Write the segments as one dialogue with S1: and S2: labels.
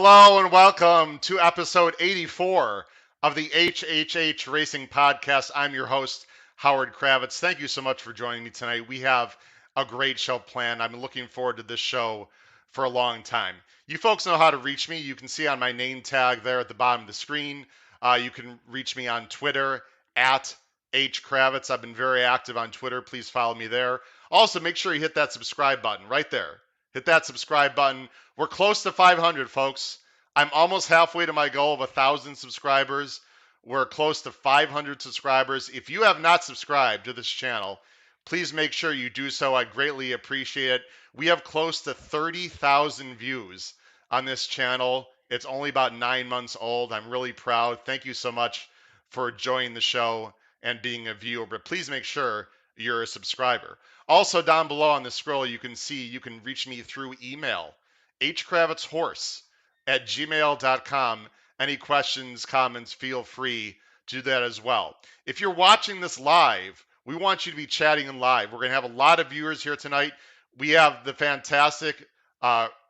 S1: Hello and welcome to episode 84 of the HHH Racing Podcast. I'm your host, Howard Kravitz. Thank you so much for joining me tonight. We have a great show planned. I'm looking forward to this show for a long time. You folks know how to reach me. You can see on my name tag there at the bottom of the screen. You can reach me on Twitter at HKravitz. I've been very active on Twitter. Please follow me there. Also, make sure you hit that subscribe button right there. Hit that subscribe button. We're close to 500, folks. I'm almost halfway to my goal of 1,000 subscribers. We're close to 500 subscribers. If you have not subscribed to this channel, please make sure you do so. I greatly appreciate it. We have close to 30,000 views on this channel. It's only about 9 months old. I'm really proud. Thank you so much for joining the show and being a viewer. But please make sure you're a subscriber. Also, down below on the scroll, you can see you can reach me through email, hkravitzhorse@gmail.com. Any questions, comments, feel free to do that as well. If you're watching this live, we want you to be chatting in live. We're going to have a lot of viewers here tonight. We have the fantastic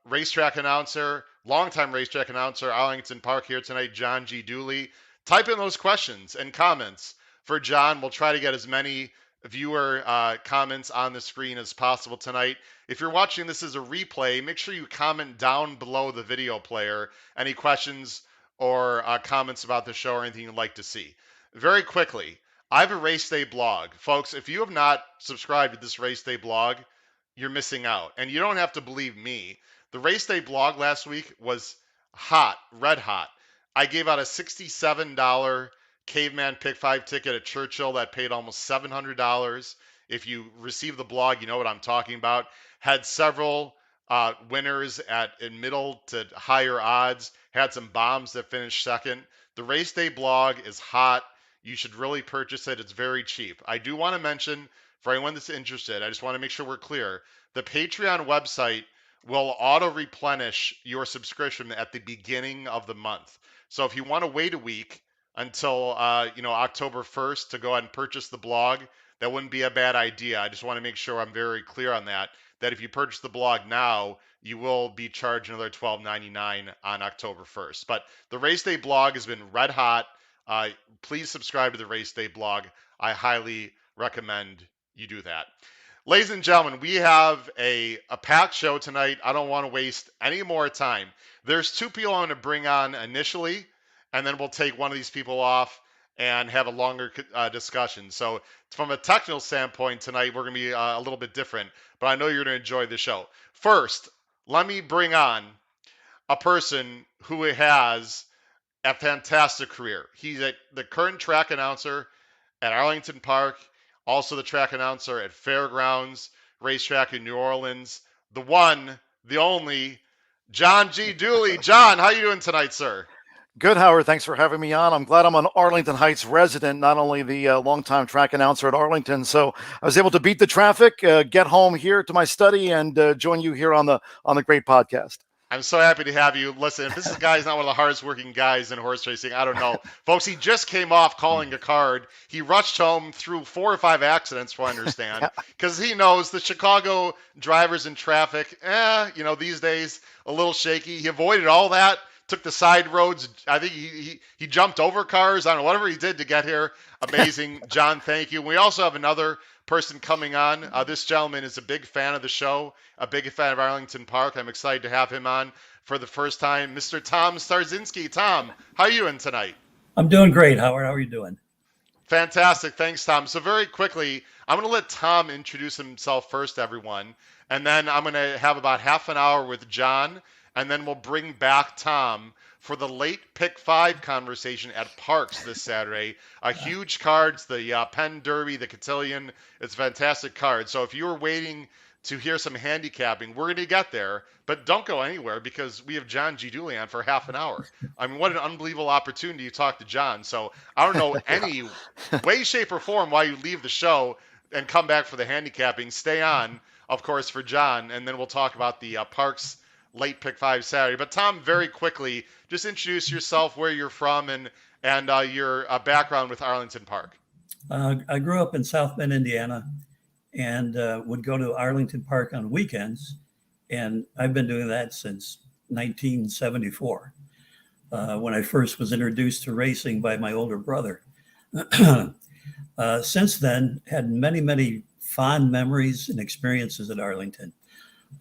S1: racetrack announcer, longtime racetrack announcer, Arlington Park here tonight, John G. Dooley. Type in those questions and comments for John. We'll try to get as many viewer comments on the screen as possible tonight. If you're watching this as a replay, make sure you comment down below the video player any questions or comments about the show or anything you'd like to see. Very quickly, I have a race day blog. Folks, if you have not subscribed to this race day blog, you're missing out. And you don't have to believe me. The race day blog last week was hot, red hot. I gave out a $67 Caveman Pick 5 ticket at Churchill that paid almost $700. If you receive the blog, you know what I'm talking about. Had several winners in middle to higher odds. Had some bombs that finished second. The race day blog is hot. You should really purchase it. It's very cheap. I do want to mention, for anyone that's interested, I just want to make sure we're clear. The Patreon website will auto-replenish your subscription at the beginning of the month. So if you want to wait a week until October 1st to go ahead and purchase the blog, that wouldn't be a bad idea. I just want to make sure I'm very clear on that if you purchase the blog now, you will be charged another $12.99 on October 1st. But the Race Day blog has been red hot. Please subscribe to the Race Day blog. I highly recommend you do that. Ladies and gentlemen, we have a packed show tonight. I don't want to waste any more time. There's two people I'm going to bring on initially, and then we'll take one of these people off and have a longer discussion. So from a technical standpoint tonight, we're going to be a little bit different, but I know you're going to enjoy the show. First, let me bring on a person who has a fantastic career. He's the current track announcer at Arlington Park, also the track announcer at Fairgrounds Racetrack in New Orleans. The one, the only, John G. Dooley. John, how you doing tonight, sir?
S2: Good, Howard. Thanks for having me on. I'm glad I'm an Arlington Heights resident, not only the longtime track announcer at Arlington. So I was able to beat the traffic, get home here to my study, and join you here on the great podcast.
S1: I'm so happy to have you. Listen, if this guy's not one of the hardest working guys in horse racing, I don't know. Folks, he just came off calling a card. He rushed home through 4 or 5 accidents, for I understand, because he knows the Chicago drivers in traffic, these days, a little shaky. He avoided all that. Took the side roads. I think he jumped over cars. I don't know, whatever he did to get here. Amazing. John, thank you. We also have another person coming on. This gentleman is a big fan of the show, a big fan of Arlington Park. I'm excited to have him on for the first time. Mr. Tom Starzinski. Tom, how are you doing tonight?
S3: I'm doing great, Howard. How are you doing?
S1: Fantastic. Thanks, Tom. So very quickly, I'm going to let Tom introduce himself first, everyone. And then I'm going to have about half an hour with John. And then we'll bring back Tom for the late pick 5 conversation at Parx this Saturday. A huge cards, the Penn Derby, the Cotillion. It's a fantastic card. So if you were waiting to hear some handicapping, we're going to get there. But don't go anywhere because we have John G. Dooley on for half an hour. I mean, what an unbelievable opportunity to talk to John. So I don't know any way, shape, or form why you leave the show and come back for the handicapping. Stay on, of course, for John. And then we'll talk about the Parx late pick 5 Saturday. But Tom, very quickly, just introduce yourself, where you're from, and your background with Arlington Park.
S3: I grew up in South Bend, Indiana, and would go to Arlington Park on weekends. And I've been doing that since 1974 when I first was introduced to racing by my older brother. Since then, had many, many fond memories and experiences at Arlington.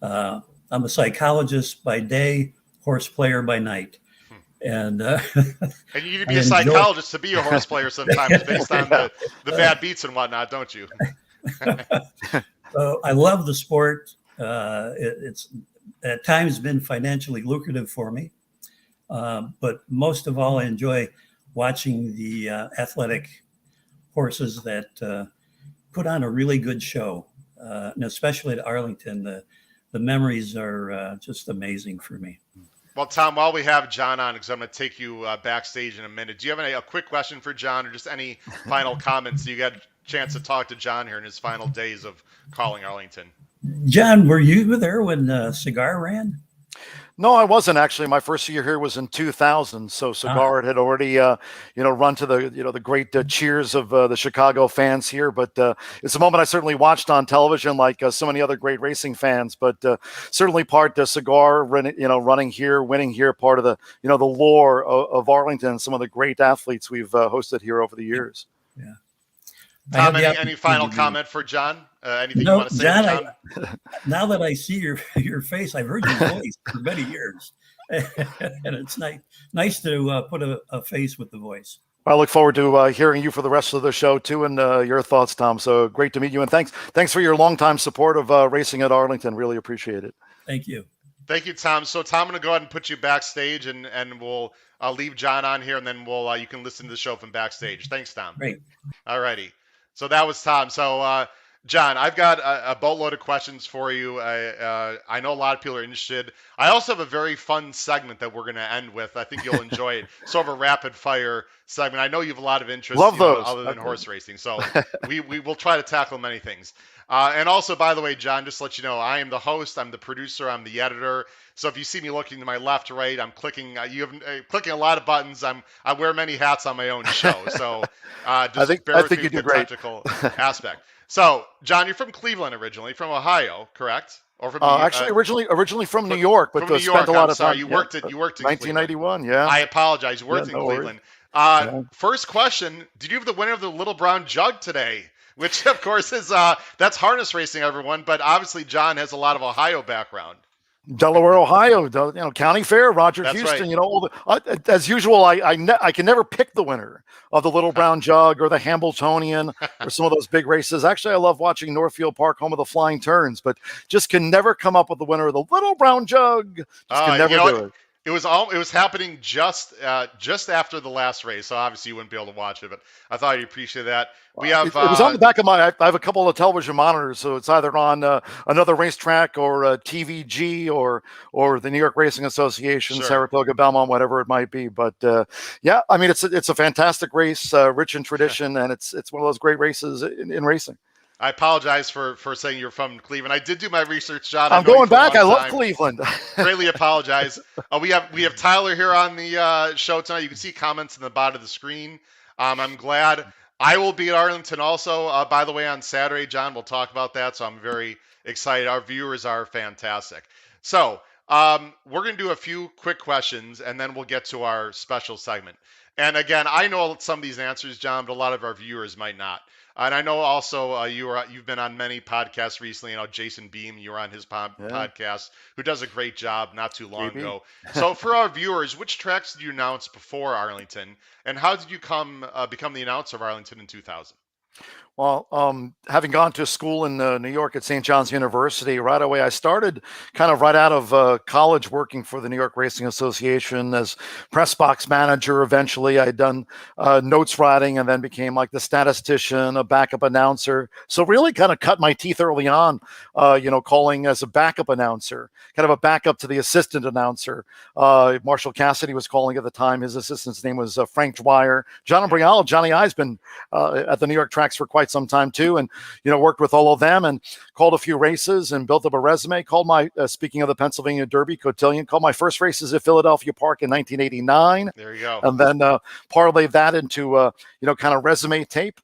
S3: I'm a psychologist by day, horse player by night. And
S1: and you need to be a psychologist to be a horse player sometimes based on the bad beats and whatnot, don't you?
S3: I love the sport. It's at times been financially lucrative for me. But most of all, I enjoy watching the athletic horses that put on a really good show. And especially at Arlington, the memories are just amazing for me.
S1: Well, Tom, while we have John on, because I'm going to take you backstage in a minute, do you have a quick question for John or just any final comments? You got a chance to talk to John here in his final days of calling Arlington.
S3: John, were you there when Cigar ran?
S2: No, I wasn't actually. My first year here was in 2000. So Cigar had already, run to the great cheers of the Chicago fans here. But it's a moment I certainly watched on television, like so many other great racing fans. But certainly part Cigar, running here, winning here, part of the lore of Arlington. Some of the great athletes we've hosted here over the years.
S3: Yeah.
S1: Tom, any final comment for John? Anything you want to say, John?
S3: Now that I see your face, I've heard your voice for many years, and it's nice to put a face with the voice.
S2: I look forward to hearing you for the rest of the show too, and your thoughts, Tom. So great to meet you, and thanks for your longtime support of racing at Arlington. Really appreciate it.
S3: Thank you.
S1: Thank you, Tom. So Tom, I'm going to go ahead and put you backstage, and we'll leave John on here, and then you can listen to the show from backstage. Thanks, Tom.
S3: Great.
S1: All righty. So that was Tom. So, John, I've got a boatload of questions for you. I know a lot of people are interested. I also have a very fun segment that we're going to end with. I think you'll enjoy it. Sort of a rapid fire segment. I know you have a lot of interest other than horse racing. So we will try to tackle many things. And also, by the way, John, just to let you know, I am the host. I'm the producer. I'm the editor. So if you see me looking to my left or right, I'm clicking. Clicking a lot of buttons. I wear many hats on my own show. So just bear with me with the technical aspect. So, John, you're from Cleveland originally, from Ohio, correct? Or from
S2: actually originally from New York, but
S1: from New York,
S2: spent a lot of time.
S1: You worked in
S2: 1991.
S1: Cleveland.
S2: Yeah.
S1: I apologize. You worked in Cleveland. First question: did you have the winner of the Little Brown Jug today? Which, of course, is that's harness racing, everyone. But obviously, John has a lot of Ohio background.
S2: Delaware, Ohio, County Fair, Roger
S1: That's
S2: Houston.
S1: right.
S2: As usual, I can never pick the winner of the Little Brown Jug or the Hambletonian or some of those big races. Actually, I love watching Northfield Park, home of the Flying Turns, but just can never come up with the winner of the Little Brown Jug. Just can never do it.
S1: It was happening just after the last race, so obviously you wouldn't be able to watch it, but I thought you'd appreciate that. We have
S2: it was on the back of I have a couple of television monitors, so it's either on another racetrack or TVG or the New York Racing Association,
S1: sure.
S2: Saratoga, Belmont, whatever it might be. But yeah, I mean it's a fantastic race, rich in tradition, and it's one of those great races in racing.
S1: I apologize for saying you're from Cleveland. I did do my research, John.
S2: I'm going back. I love Cleveland.
S1: Greatly apologize. We have Tyler here on the show tonight. You can see comments in the bottom of the screen. I'm glad. I will be at Arlington also, by the way, on Saturday, John. We'll talk about that, so I'm very excited. Our viewers are fantastic. So we're going to do a few quick questions, and then we'll get to our special segment. And again, I know some of these answers, John, but a lot of our viewers might not. And I know also you've been on many podcasts recently. Jason Beam, you were on his podcast, who does a great job not too long ago. So for our viewers, which tracks did you announce before Arlington, and how did you become the announcer of Arlington in 2000?
S2: Well, having gone to school in New York at St. John's University, right away I started kind of right out of college working for the New York Racing Association as press box manager. Eventually, I'd done notes writing and then became like the statistician, a backup announcer. So really kind of cut my teeth early on, calling as a backup announcer, kind of a backup to the assistant announcer. Marshall Cassidy was calling at the time. His assistant's name was Frank Dwyer. John Umbriolo, Johnny I's been at the New York tracks for quite some time too, and worked with all of them and called a few races and built up a resume. Called my speaking of the Pennsylvania Derby, Cotillion, called my first races at Philadelphia Park in 1989.
S1: There you go.
S2: And then parlayed that into kind of resume tape.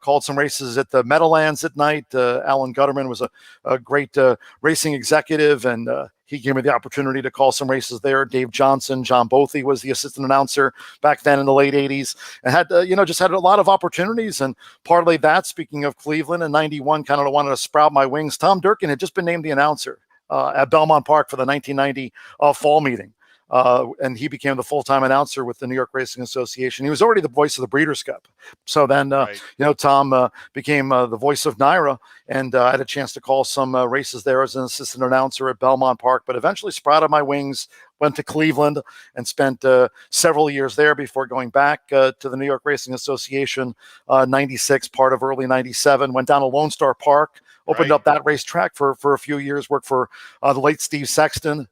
S2: called some races at the Meadowlands at night. Alan Gutterman was a great racing executive, and he gave me the opportunity to call some races there. Dave Johnson, John Bothy was the assistant announcer back then in the late 80s, and had just had a lot of opportunities. And partly that, speaking of Cleveland in 91, kind of wanted to sprout my wings. Tom Durkin had just been named the announcer at Belmont Park for the 1990 fall meeting. And he became the full-time announcer with the New York Racing Association. He was already the voice of the Breeders' Cup. So then,
S1: Right.
S2: Tom became the voice of NYRA, and I had a chance to call some races there as an assistant announcer at Belmont Park, but eventually sprouted my wings, went to Cleveland, and spent several years there before going back to the New York Racing Association, 96, part of early 97, went down to Lone Star Park, opened
S1: Right.
S2: up that racetrack for a few years, worked for the late Steve Sexton,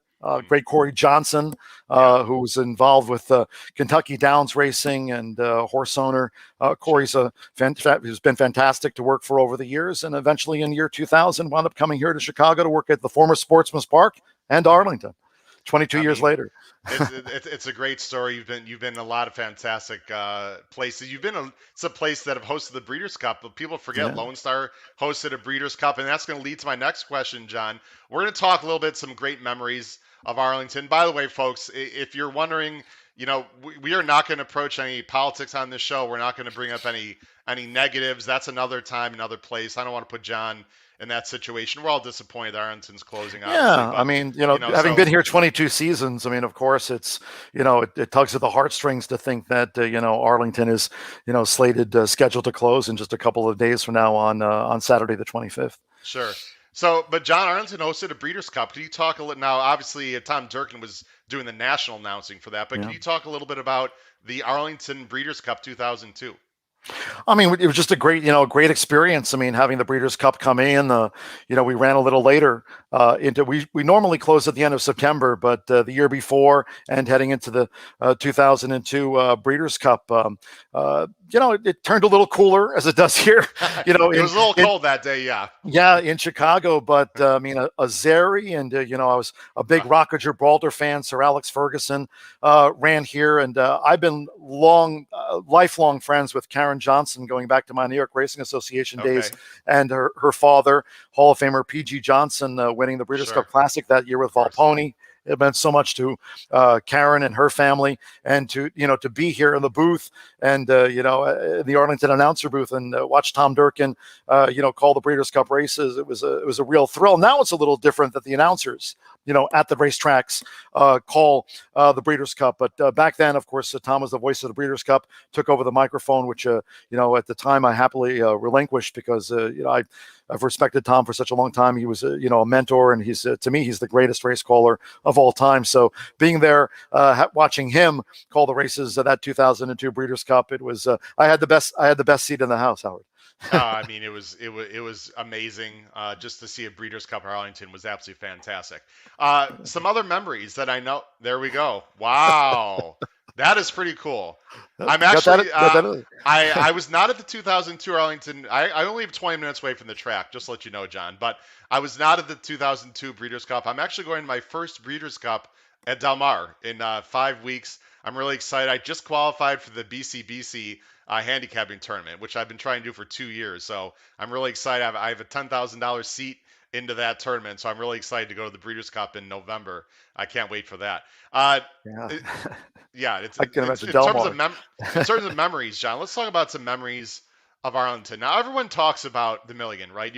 S2: great Corey Johnson, who was involved with Kentucky Downs Racing and horse owner. Corey's who's been fantastic to work for over the years, and eventually in year 2000 wound up coming here to Chicago to work at the former Sportsman's Park and Arlington. 22 years later.
S1: It's a great story. You've been in a lot of fantastic places. It's a place that have hosted the Breeders' Cup, but people forget Lone Star hosted a Breeders' Cup, and that's going to lead to my next question, John. We're going to talk a little bit some great memories of Arlington. By the way, folks, if you're wondering, we are not going to approach any politics on this show. We're not going to bring up any negatives. That's another time, another place. I don't want to put John in that situation. We're all disappointed that Arlington's closing, obviously.
S2: Yeah,
S1: But,
S2: I mean, having been here 22 seasons, I mean, of course, it's, it tugs at the heartstrings to think that, Arlington is, slated, scheduled to close in just a couple of days from now on Saturday the 25th.
S1: Sure. So, but John, Arlington hosted a Breeders' Cup. Could you talk a little now? Obviously, Tom Durkin was doing the national announcing for that, but can you talk a little bit about the Arlington Breeders' Cup 2002?
S2: I mean, it was just a great experience. I mean, having the Breeders' Cup come in, we ran a little later we normally close at the end of September, but the year before and heading into the 2002 Breeders' Cup, it turned a little cooler as it does here.
S1: It was a little cold that day, yeah.
S2: Yeah, in Chicago, but I mean, a Zeri and I was a big Rock of Gibraltar fan. Sir Alex Ferguson ran here, and I've been lifelong friends with Karen Johnson, going back to my New York Racing Association days, and her father, Hall of Famer P.G. Johnson, winning the Breeders' Cup Classic that year with Volponi. It meant so much to Karen and her family, and to be here in the booth and the Arlington announcer booth and watch Tom Durkin call the Breeders' Cup races. It was a real thrill. Now it's a little different that the announcers at the racetracks call the Breeders' Cup, but back then, of course, Tom was the voice of the Breeders' Cup, took over the microphone, which at the time I happily relinquished because I've respected Tom for such a long time. He was a mentor, and he's to me, he's the greatest race caller of all time. So being there, watching him call the races of that 2002 Breeders' Cup, it was I had the best seat in the house, Howard.
S1: I mean, it was amazing. Just to see a Breeders' Cup at Arlington was absolutely fantastic. Some other memories that I know. There we go. Wow. That is pretty cool. I'm actually, I was not at the 2002 Arlington. I only live 20 minutes away from the track, just to let you know, John. But I was not at the 2002 Breeders' Cup. I'm actually going to my first Breeders' Cup at Del Mar in 5 weeks. I'm really excited. I just qualified for the BCBC handicapping tournament, which I've been trying to do for 2 years. So I'm really excited. I have a $10,000 seat into that tournament, so I'm really excited to go to the Breeders' Cup in November. I can't wait for that. It's
S2: I can imagine
S1: in terms of memories, John. Let's talk about some memories of Arlington. Now, everyone talks about the million, right?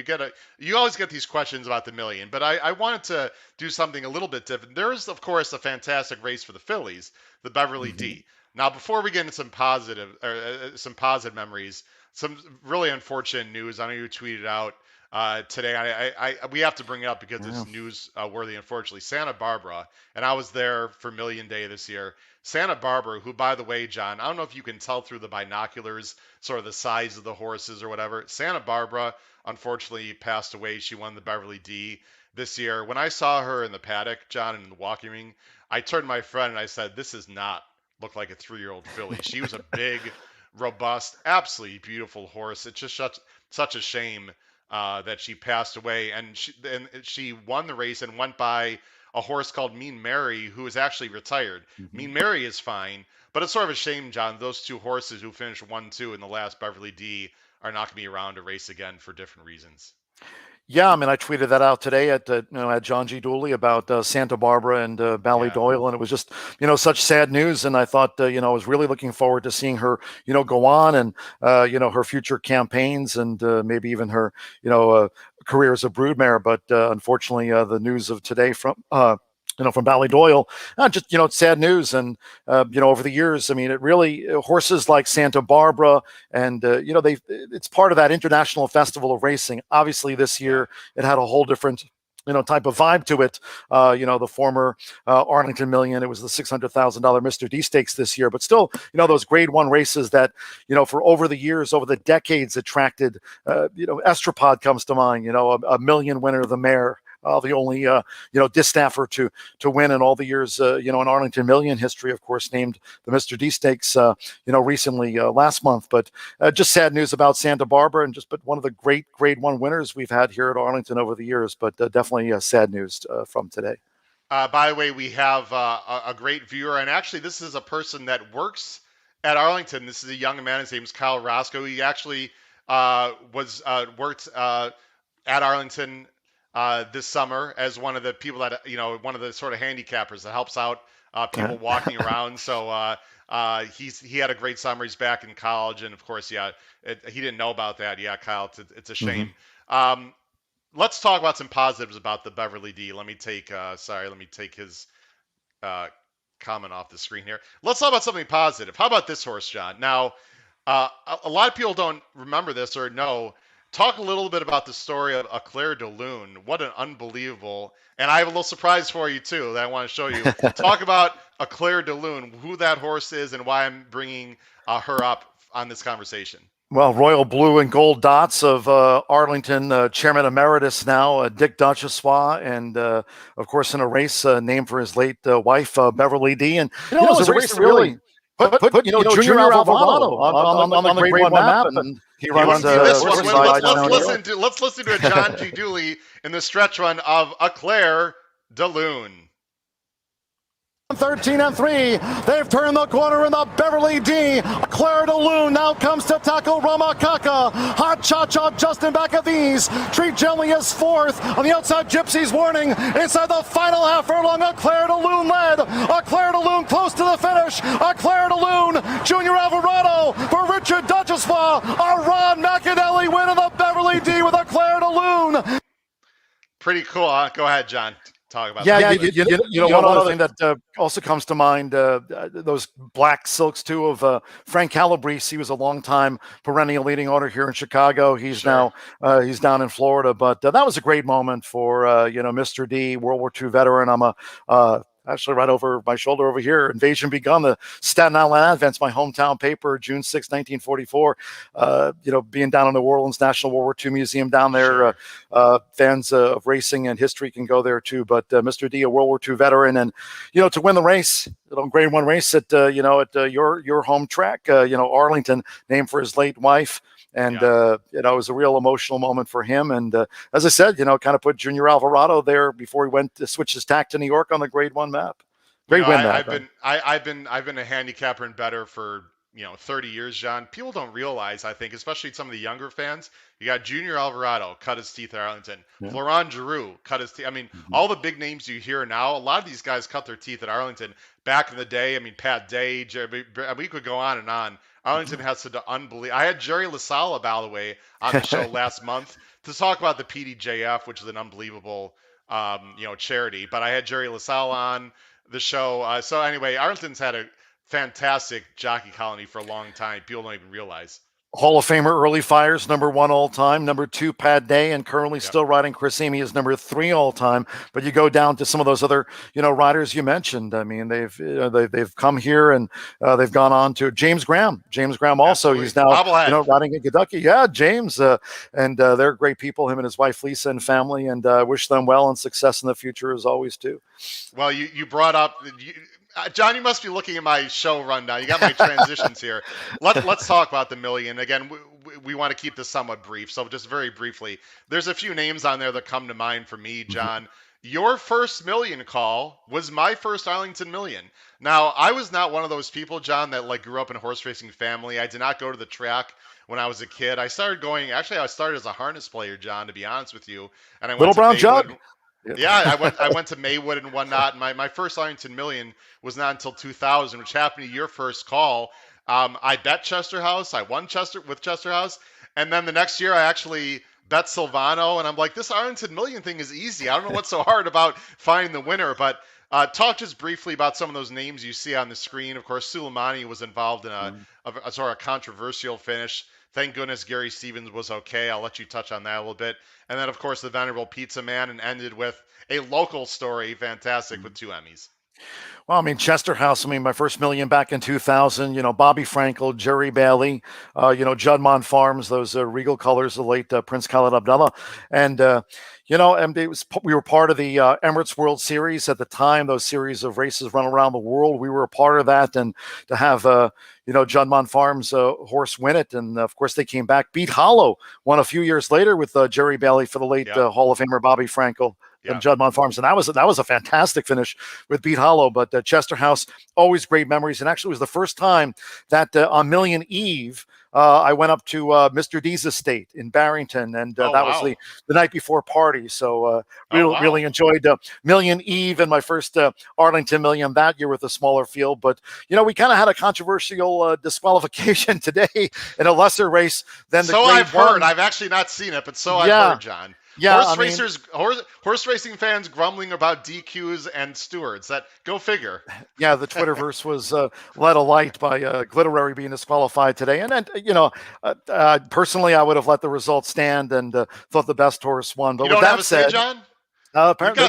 S1: You always get these questions about the million, but I wanted to do something a little bit different. There is, of course, a fantastic race for the fillies, the Beverly D. Now, before we get into some positive memories, some really unfortunate news. I know you tweeted out today. We have to bring it up because it's news worthy, unfortunately. Santa Barbara, and I was there for Million Day this year. Santa Barbara, who, by the way, John, I don't know if you can tell through the binoculars, sort of the size of the horses or whatever. Santa Barbara, unfortunately, passed away. She won the Beverly D this year. When I saw her in the paddock, John, in the walking ring, I turned to my friend and I said, "This does not look like a 3-year-old filly." She was a big, robust, absolutely beautiful horse. It's just such a shame that she passed away, and she won the race and went by a horse called Mean Mary, who is actually retired.
S2: Mhm.
S1: Mean Mary is fine, but it's sort of a shame, John. Those two horses who finished 1-2 in the last Beverly D are not going to be around to race again for different reasons.
S2: Yeah, I mean, I tweeted that out today at John G. Dooley about Santa Barbara and
S1: Yeah.
S2: Ballydoyle, and it was just such sad news. And I thought I was really looking forward to seeing her go on and her future campaigns and maybe even her career as a broodmare. But unfortunately, the news of today from Ballydoyle, just it's sad news. And over the years, I mean, it really horses like Santa Barbara and it's part of that international festival of racing. Obviously, this year it had a whole different type of vibe to it. The former Arlington Million, it was the $600,000 Mr. D Stakes this year, but still, those Grade One races that, for over the years, over the decades, attracted. Estropod comes to mind. A million winner, the Mare. The only distaff to win in all the years in Arlington Million history, of course, named the Mr. D Stakes recently last month. But just sad news about Santa Barbara and but one of the great Grade One winners we've had here at Arlington over the years. But definitely sad news from today.
S1: By the way, we have a great viewer, and actually, this is a person that works at Arlington. This is a young man. His name is Kyle Roscoe. He actually was worked at Arlington this summer as one of the people that one of the sort of handicappers that helps out people walking around. So he had a great summer. He's back in college, and of course, he didn't know about that. Yeah, Kyle, it's a shame. Mm-hmm. Let's talk about some positives about the Beverly D. Let me take his comment off the screen here. Let's talk about something positive. How about this horse, John? Now, a lot of people don't remember this or know. Talk a little bit about the story of Eclair de Lune. What an unbelievable, and I have a little surprise for you too that I want to show you. Talk about Eclair de Lune, who that horse is, and why I'm bringing her up on this conversation.
S2: Well, Royal Blue and Gold Dots of Arlington, Chairman Emeritus now, Dick Duchessois, and of course in a race named for his late wife, Beverly D. And it was a race that really put Junior Alvarado on the Grade One map. And he runs
S1: this one. Let's listen to a John G. Dooley in the stretch run of Eclair de Lune.
S2: 13-3. They've turned the corner in the Beverly D. Eclair de Lune now comes to tackle Ramakaka. Hot Cha-Cha just in back of these. Treat Gently is fourth. On the outside, Gypsy's warning. Inside the final half furlong, Eclair de Lune led. Eclair de Lune close to the finish. Eclair de Lune, Junior Alvarado for Richard Duchessois. A Ron McAnally win in the Beverly D with Eclair de Lune.
S1: Pretty cool. Go ahead, John. Talk about
S2: one other thing that also comes to mind, those black silks too of Frank Calabrese. He was a long-time perennial leading owner here in Chicago. He's now he's down in Florida, but that was a great moment for Mr. D, World War II veteran. I'm actually right over my shoulder over here. Invasion Begun, the Staten Island Advance, my hometown paper, June 6, 1944. Being down in the New Orleans National World War II Museum down there, fans of racing and history can go there too. But Mr. D, a World War II veteran, and to win the race, Grade One race at your home track, Arlington, named for his late wife. And, it was a real emotional moment for him. And as I said, kind of put Junior Alvarado there before he went to switch his tack to New York on the Grade One map. Great win.
S1: I've been a handicapper and better for 30 years, John. People don't realize, I think, especially some of the younger fans, you got Junior Alvarado cut his teeth at Arlington. Yeah. Florent Giroux cut his teeth. I mean, all the big names you hear now, a lot of these guys cut their teeth at Arlington back in the day. I mean, Pat Day, we could go on and on. Arlington has such an unbelievable. I had Jerry LaSala, by the way, on the show last month to talk about the PDJF, which is an unbelievable, charity. But I had Jerry LaSala on the show. So anyway, Arlington's had a fantastic jockey colony for a long time. People don't even realize.
S2: Hall of Famer Early Fires, number 1 all time, number 2 Pat Day, and currently still riding Chris Amy is number 3 all time. But you go down to some of those other, riders you mentioned. I mean, they've come here and they've gone on to James Graham. James Graham also, he's now riding in Kentucky. Yeah, James, and they're great people. Him and his wife Lisa and family, and wish them well and success in the future as always too.
S1: Well, you brought up. John, you must be looking at my show rundown. You got my transitions here. Let's talk about the Million. Again, we want to keep this somewhat brief, so just very briefly. There's a few names on there that come to mind for me, John. Your first million call was my first Arlington million. Now, I was not one of those people, John, that like grew up in a horse racing family. I did not go to the track when I was a kid. I started going, actually, I started as a harness player, John, to be honest with you. And I went
S2: Little
S1: to
S2: brown
S1: Maywood.
S2: jug. Yeah.
S1: Yeah, I went to Maywood and whatnot. My first Arlington million was not until 2000, which happened to your first call. I bet Chester House. I won Chester House, and then the next year I actually bet Silvano, and I'm like, this Arlington million thing is easy. I don't know what's so hard about finding the winner, but talk just briefly about some of those names you see on the screen. Of course, Suleimani was involved in a sort of controversial finish. Thank goodness Gary Stevens was okay. I'll let you touch on that a little bit. And then, of course, the Venerable Pizza Man, and ended with a local story, fantastic, with two Emmys.
S2: Well, I mean, Chester House, I mean, my first million back in 2000, Bobby Frankel, Jerry Bailey, Juddmonte Farms, those Regal colors, the late Prince Khalid Abdullah. And, and we were part of the Emirates World Series at the time, those series of races run around the world. We were a part of that. And to have, Juddmonte Farms horse win it. And of course, they came back, beat Hollow, won a few years later with Jerry Bailey for the late Hall of Famer Bobby Frankel. And Juddmonte Farms, and that was a fantastic finish with Beat Hollow. But Chester House, always great memories, and actually was the first time that on Million Eve I went up to Mr. D's estate in Barrington, and that was the night before party. So really enjoyed Million Eve and my first Arlington million that year with a smaller field. But we kind of had a controversial disqualification today in a lesser race than the.
S1: So I've heard. I've actually not seen it, but I've heard, John.
S2: Yeah,
S1: horse racing fans grumbling about DQs and stewards. That go figure.
S2: Yeah, the Twitterverse was led alight by Glitterary being disqualified today, and then personally, I would have let the result stand and thought the best horse won. But
S1: you
S2: with
S1: don't have
S2: that
S1: a
S2: said,
S1: say, John?
S2: Apparently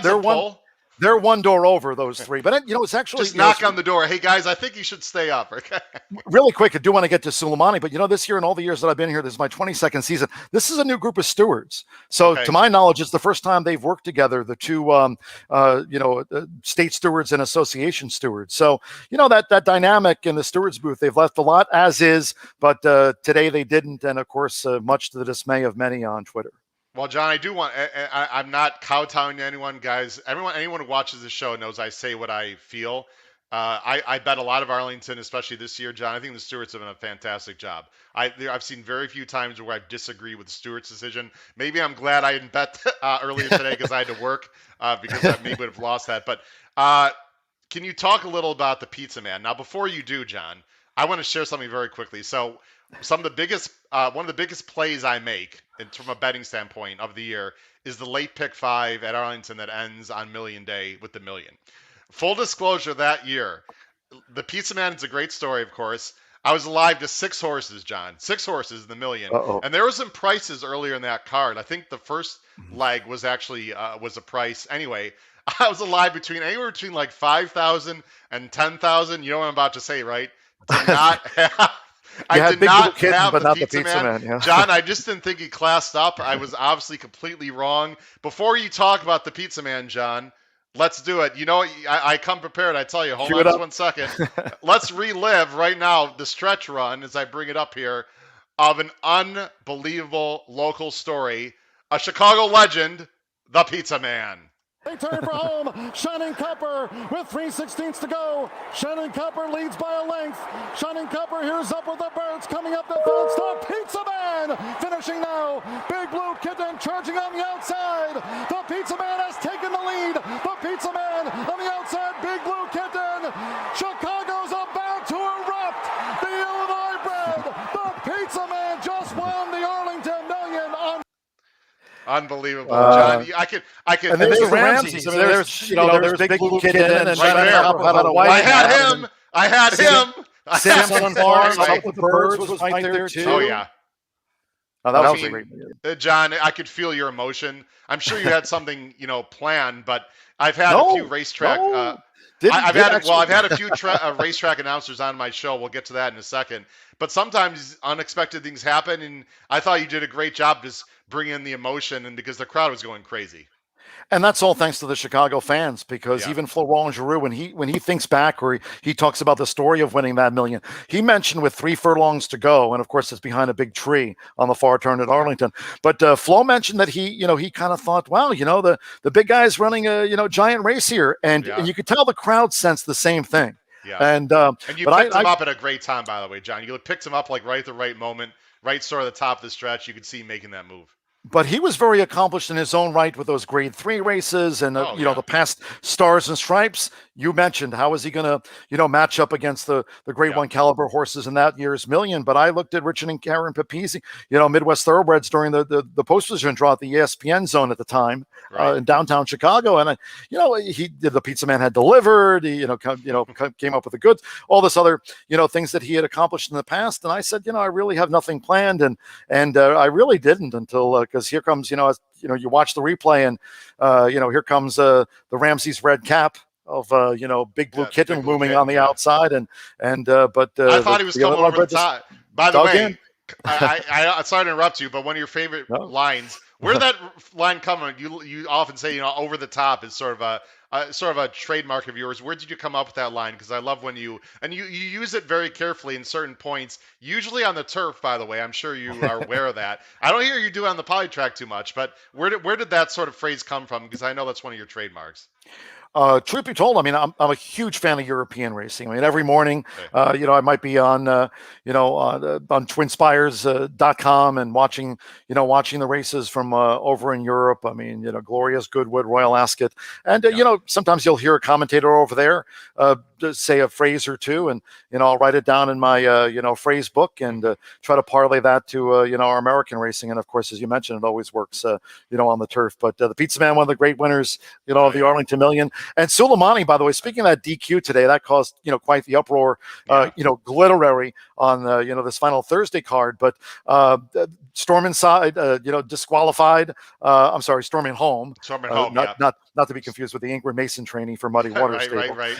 S2: they're one door over, those three. But it's actually
S1: just knock on the door. Hey guys, I think you should stay up. Okay.
S2: Really quick, I do want to get to Suleimani, but this year and all the years that I've been here, this is my 22nd season. This is a new group of stewards. So to my knowledge, it's the first time they've worked together, the two state stewards and association stewards. So that dynamic in the stewards booth, they've left a lot as is, but today they didn't, and of course, much to the dismay of many on Twitter.
S1: Well, John, I do want. I'm not kowtowing to anyone, guys. Anyone who watches the show knows I say what I feel. I bet a lot of Arlington, especially this year, John. I think the stewards have done a fantastic job. I've seen very few times where I've disagreed with the stewards' decision. Maybe I'm glad I didn't bet earlier today because I had to work because I maybe would have lost that. But can you talk a little about the Pizza Man? Now, before you do, John, I want to share something very quickly. So one of the biggest plays I make from a betting standpoint of the year is the late pick 5 at Arlington that ends on Million Day with the million. Full disclosure, that year, the Pizza Man is a great story, of course. I was alive to 6 horses, John. 6 horses in the million. And there were some prices earlier in that card. I think the first leg was actually was a price. Anyway, I was alive anywhere between like 5,000 and 10,000. You know what I'm about to say, right? Did not have. I did not have the Pizza Man. Yeah. John, I just didn't think he classed up. I was obviously completely wrong. Before you talk about the Pizza Man, John, let's do it. I come prepared. I tell you, hold on just 1 second. Let's relive right now the stretch run as I bring it up here of an unbelievable local story, a Chicago legend, the Pizza Man.
S4: They turn for home. Shining Copper with 3/16 to go. Shining Copper leads by a length. Shining Copper here's up with the birds coming up the fence. The Pizza Man finishing now. Big Blue Kitten charging on the outside. The Pizza Man has taken the lead. The Pizza Man on the outside. Big Blue Kitten. Chicago's about to erupt. The Illinois bred. The Pizza Man just won the Arlington million on.
S1: Unbelievable, John. I could.
S2: And there's the Ramses. There's Big Blue Kitten and
S1: right there. I had him.
S2: Samson and Barnes up with the birds was right there too.
S1: Oh yeah.
S2: Oh, that was a great movie.
S1: John, I could feel your emotion. I'm sure you had something planned, but I've had a few racetrack. I've had a few racetrack announcers on my show. We'll get to that in a second. But sometimes unexpected things happen, and I thought you did a great job just bringing in the emotion, and because the crowd was going crazy.
S2: And that's all thanks to the Chicago fans, because
S1: Yeah,
S2: even Florent Giroux, when he thinks back, or he talks about the story of winning that million, he mentioned with 3 furlongs to go, and of course it's behind a big tree on the far turn at Arlington. But Flo mentioned that he kind of thought, well, the big guy's running a giant race here, and
S1: yeah,
S2: you could tell the crowd sensed the same thing.
S1: yeah.
S2: And
S1: And you
S2: but
S1: picked him
S2: I
S1: up at a great time, by the way, John. You picked him up like right at the right moment, right sort of the top of the stretch. You could see him making that move.
S2: but he was very accomplished in his own right with those grade 3 races and
S1: Oh yeah,
S2: the past stars and stripes. You mentioned how is he going to match up against the grade
S1: yeah,
S2: 1 caliber horses in that year's million. But I looked at Richard and Karen Papisi, Midwest Thoroughbreds during the post position draw at the ESPN zone at the time
S1: right.
S2: in downtown Chicago, and he did the pizza man had delivered. He came up with the goods, all this other things that he had accomplished in the past. And I said, I really have nothing planned, and I really didn't until because here comes you watch the replay, and here comes the Ramsey's red cap of Big Blue
S1: That big
S2: Kitten
S1: blue
S2: looming
S1: kitten,
S2: on the
S1: yeah.
S2: outside, and but
S1: I thought he was
S2: the other
S1: coming over the
S2: thoroughbred just
S1: top. By the
S2: dug
S1: way,
S2: in.
S1: sorry to interrupt you, but one of your favorite
S2: No.
S1: lines. Where did that line come from? You often say over the top is sort of a trademark of yours. Where did you come up with that line? Because I love when you use it very carefully in certain points. Usually on the turf, by the way. I'm sure you are aware of that. I don't hear you do it on the polytrack too much, but where did that sort of phrase come from? Because I know that's one of your trademarks.
S2: Truth be told, I mean, I'm a huge fan of European racing. I mean, every morning,
S1: Okay.
S2: I might be on, on twinspires.com and watching the races from over in Europe. I mean, Glorious, Goodwood, Royal Ascot. And,
S1: Yeah.
S2: sometimes you'll hear a commentator over there say a phrase or two, and, I'll write it down in my, phrase book and try to parlay that to, our American racing. And of course, as you mentioned, it always works, on the turf. But the Pizza Man, one of the great winners,
S1: Oh,
S2: of the
S1: yeah.
S2: Arlington Million. And Suleimani, by the way, speaking of that DQ today, that caused quite the uproar,
S1: Yeah.
S2: glitterary on this final Thursday card. But Storm Inside, disqualified. I'm sorry, Storming Home.
S1: Storming home.
S2: Not
S1: Yeah.
S2: not to be confused with the Ingrid Mason training for Muddy Waters
S1: Right.
S2: Stable.
S1: Right.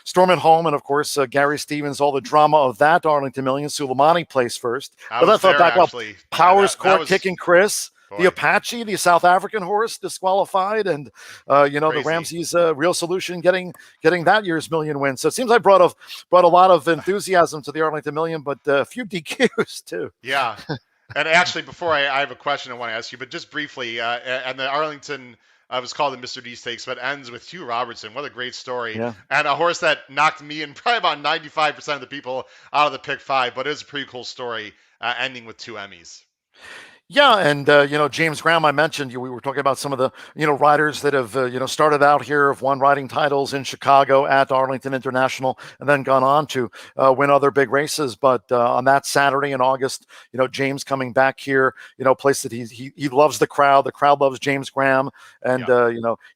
S2: Storming Home, and of course Gary Stevens. All the drama of that Arlington Million. Suleimani placed first,
S1: I
S2: but I
S1: was
S2: thought
S1: there
S2: back up.
S1: actually.
S2: Powers
S1: That
S2: Court
S1: was
S2: kicking Chris. The
S1: boy,
S2: Apache, the South African horse, disqualified, and the
S1: crazy.
S2: Ramsey's Real Solution getting that year's million win. So it seems like brought a lot of enthusiasm to the Arlington Million, but a few DQs too.
S1: Yeah. And actually, before I have a question I want to ask you, but just briefly, and the Arlington was called the Mr. D Stakes, but ends with Hugh Robertson. What a great story.
S2: Yeah.
S1: And a horse that knocked me and probably about 95% of the people out of the pick five, but it is a pretty cool story, ending with 2 Emmys.
S2: Yeah, and James Graham, I mentioned we were talking about some of the riders that have started out here, have won riding titles in Chicago at Arlington International, and then gone on to win other big races. But on that Saturday in August, James coming back here, place that he loves the crowd. The crowd loves James Graham and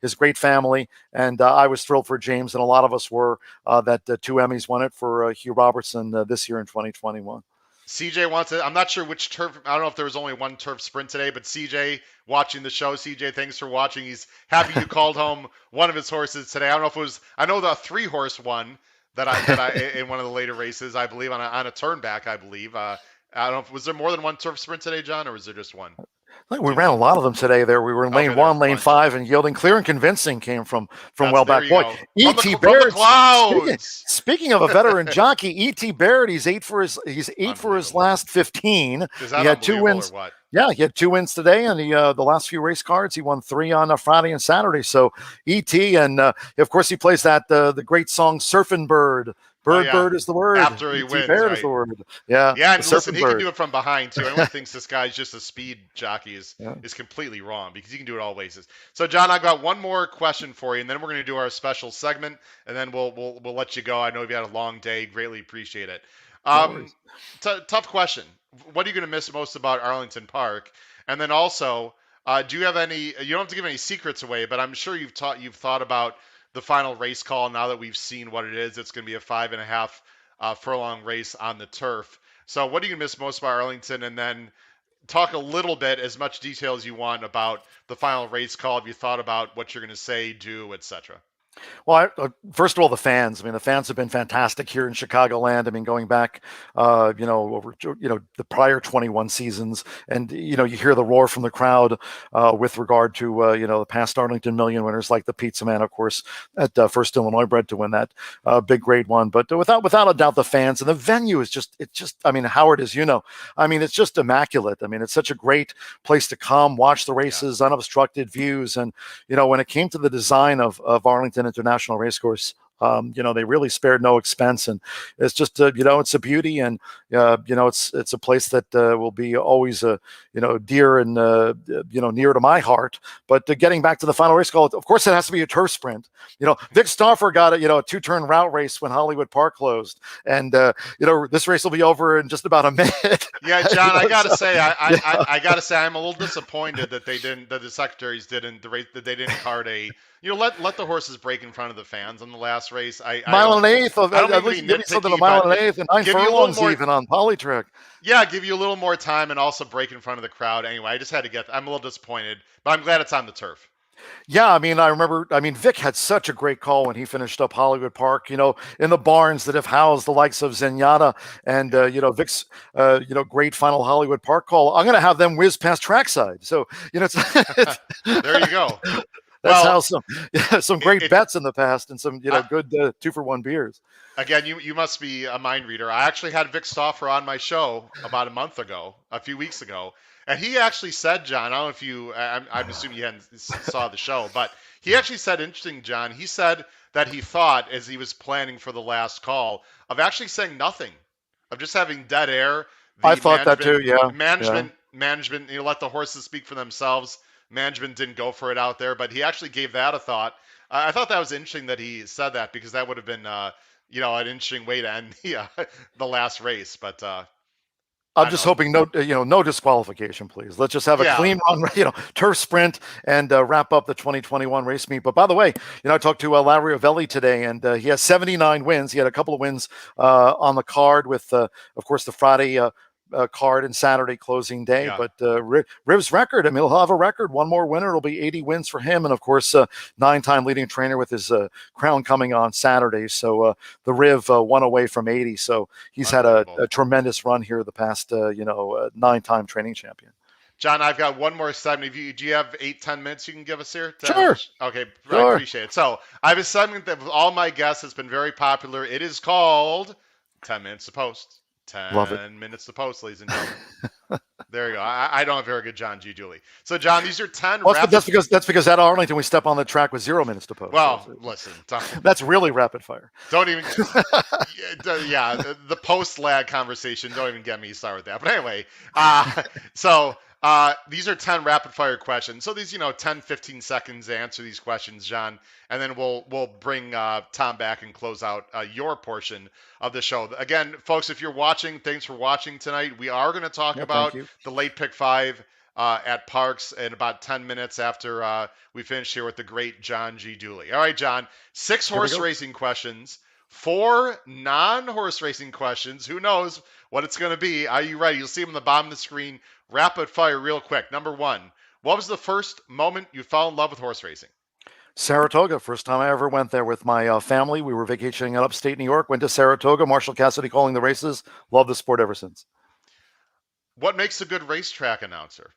S2: his great family. And I was thrilled for James, and a lot of us were that 2 Emmys won it for Hugh Robertson this year in 2021.
S1: CJ wants it. I'm not sure which turf. I don't know if there was only one turf sprint today, but CJ watching the show. CJ, thanks for watching. He's happy you called home one of his horses today. I don't know if it was. I know the 3-horse one that I in one of the later races. I believe on a turnback. I believe. I don't know. Was there more than one turf sprint today, John, or was there just one?
S2: I think we ran a lot of them today. There, we were in lane 1, lane 5, and yielding clear and convincing came from well back. Boy, E.T. Barrett. Speaking of a veteran jockey, E.T. Barrett, he's eight for his last 15.
S1: Is that
S2: he had 2 wins.
S1: Or what?
S2: Yeah, he had 2 wins today, and the last few race cards, he won 3 on Friday and Saturday. So E.T. and of course he plays that the great song "Surfing Bird." Bird is the word.
S1: After he wins, right?
S2: Is the word. Yeah.
S1: Yeah, and listen, he
S2: bird.
S1: can do it from behind too. Anyone thinks this guy's just a speed jockey is completely wrong because he can do it all ways. So, John, I've got one more question for you, and then we're going to do our special segment, and then we'll let you go. I know you've had a long day. Greatly appreciate it. Tough question. What are you going to miss most about Arlington Park? And then also, do you have any? You don't have to give any secrets away, but I'm sure you've thought about the final race call now that we've seen what it is. It's going to be a 5.5 furlong race on the turf. So what are you going to miss most about Arlington? And then talk a little bit, as much detail as you want, about the final race call. Have you thought about what you're going to say, do, etc.?
S2: Well, first of all, the fans. I mean, the fans have been fantastic here in Chicagoland. I mean, going back, over the prior 21 seasons, and you hear the roar from the crowd with regard to the past Arlington Million winners like the Pizza Man, of course, at First Illinois bred to win that big grade one. But without a doubt, the fans and the venue is just I mean, Howard, as you know, I mean, it's just immaculate. I mean, it's such a great place to come watch the races, unobstructed views, and when it came to the design of Arlington International Racecourse, they really spared no expense, and it's just it's a beauty, and it's a place that will be always dear and near to my heart. But getting back to the final race call, of course, it has to be a turf sprint. Vic Stauffer got a 2-turn route race when Hollywood Park closed, and this race will be over in just about a minute.
S1: Yeah, John, I gotta say, I gotta say, I'm a little disappointed that the secretaries didn't card a. Let the horses break in front of the fans on the last race.
S2: Mile and an eighth.
S1: I don't
S2: At
S1: mean
S2: least
S1: to be
S2: give me something
S1: nitpicky,
S2: a mile
S1: but
S2: and an eighth and 9
S1: give you a little
S2: furlongs
S1: more-
S2: even on Polytrick.
S1: Yeah, give you a little more time and also break in front of the crowd. Anyway, I just had to get. I'm a little disappointed, but I'm glad it's on the turf.
S2: Yeah, I mean, I remember. I mean, Vic had such a great call when he finished up Hollywood Park. In the barns that have housed the likes of Zenyatta and Vic's great final Hollywood Park call. I'm going to have them whiz past trackside. So it's
S1: There you go.
S2: That's
S1: Well,
S2: how some great bets in the past and some good 2-for-1 beers.
S1: Again, you must be a mind reader. I actually had Vic Stauffer on my show about a few weeks ago, and he actually said, John, I don't know if I'm assuming you hadn't saw the show, but he actually said, interesting, John, he said that he thought, as he was planning for the last call, of actually saying nothing, of just having dead air.
S2: I thought that too, yeah.
S1: Management, let the horses speak for themselves. Management didn't go for it out there, but he actually gave that a thought. I thought that was interesting that he said that, because that would have been an interesting way to end the last race. But
S2: I'm just hoping no disqualification, please. Let's just have a clean run, turf sprint, and wrap up the 2021 race meet. But by the way, I talked to Larry Ovelli today, and he has 79 wins. He had a couple of wins on the card with, of course, the Friday card and Saturday closing day.
S1: Yeah.
S2: But Riv's record, I mean, he'll have a record. One more winner, it'll be 80 wins for him. And of course, 9-time leading trainer with his crown coming on Saturday. So the Riv 1 away from 80. So he's had a tremendous run here the past, 9-time training champion.
S1: John, I've got one more segment. Do you have 8-10 minutes you can give us here?
S2: Sure.
S1: Okay,
S2: Sure.
S1: I appreciate it. So I have a segment that with all my guests has been very popular. It is called 10 Minutes to Post. 10 minutes to post, ladies and gentlemen. There you go. I don't have very good John G. Dooley. So, John, these are 10
S2: that's because at Arlington we step on the track with 0 minutes to post.
S1: Well, listen.
S2: That's really rapid fire.
S1: Don't even. The post lag conversation. Don't even get me started with that. But anyway, these are 10 rapid fire questions. So these, 10, 15 seconds to answer these questions, John. And then we'll bring Tom back and close out your portion of the show. Again, folks, if you're watching, thanks for watching tonight. We are going to talk about the late pick 5 at Parx in about 10 minutes after we finish here with the great John G. Dooley. All right, John, 6 horse racing questions, 4 non-horse racing questions. Who knows what it's going to be? Are you ready? You'll see them on the bottom of the screen. Rapid fire real quick. Number 1, what was the first moment you fell in love with horse racing?
S2: Saratoga. First time I ever went there with my family. We were vacationing in upstate New York, went to Saratoga. Marshall Cassidy calling the races. Loved the sport ever since.
S1: What makes a good racetrack announcer?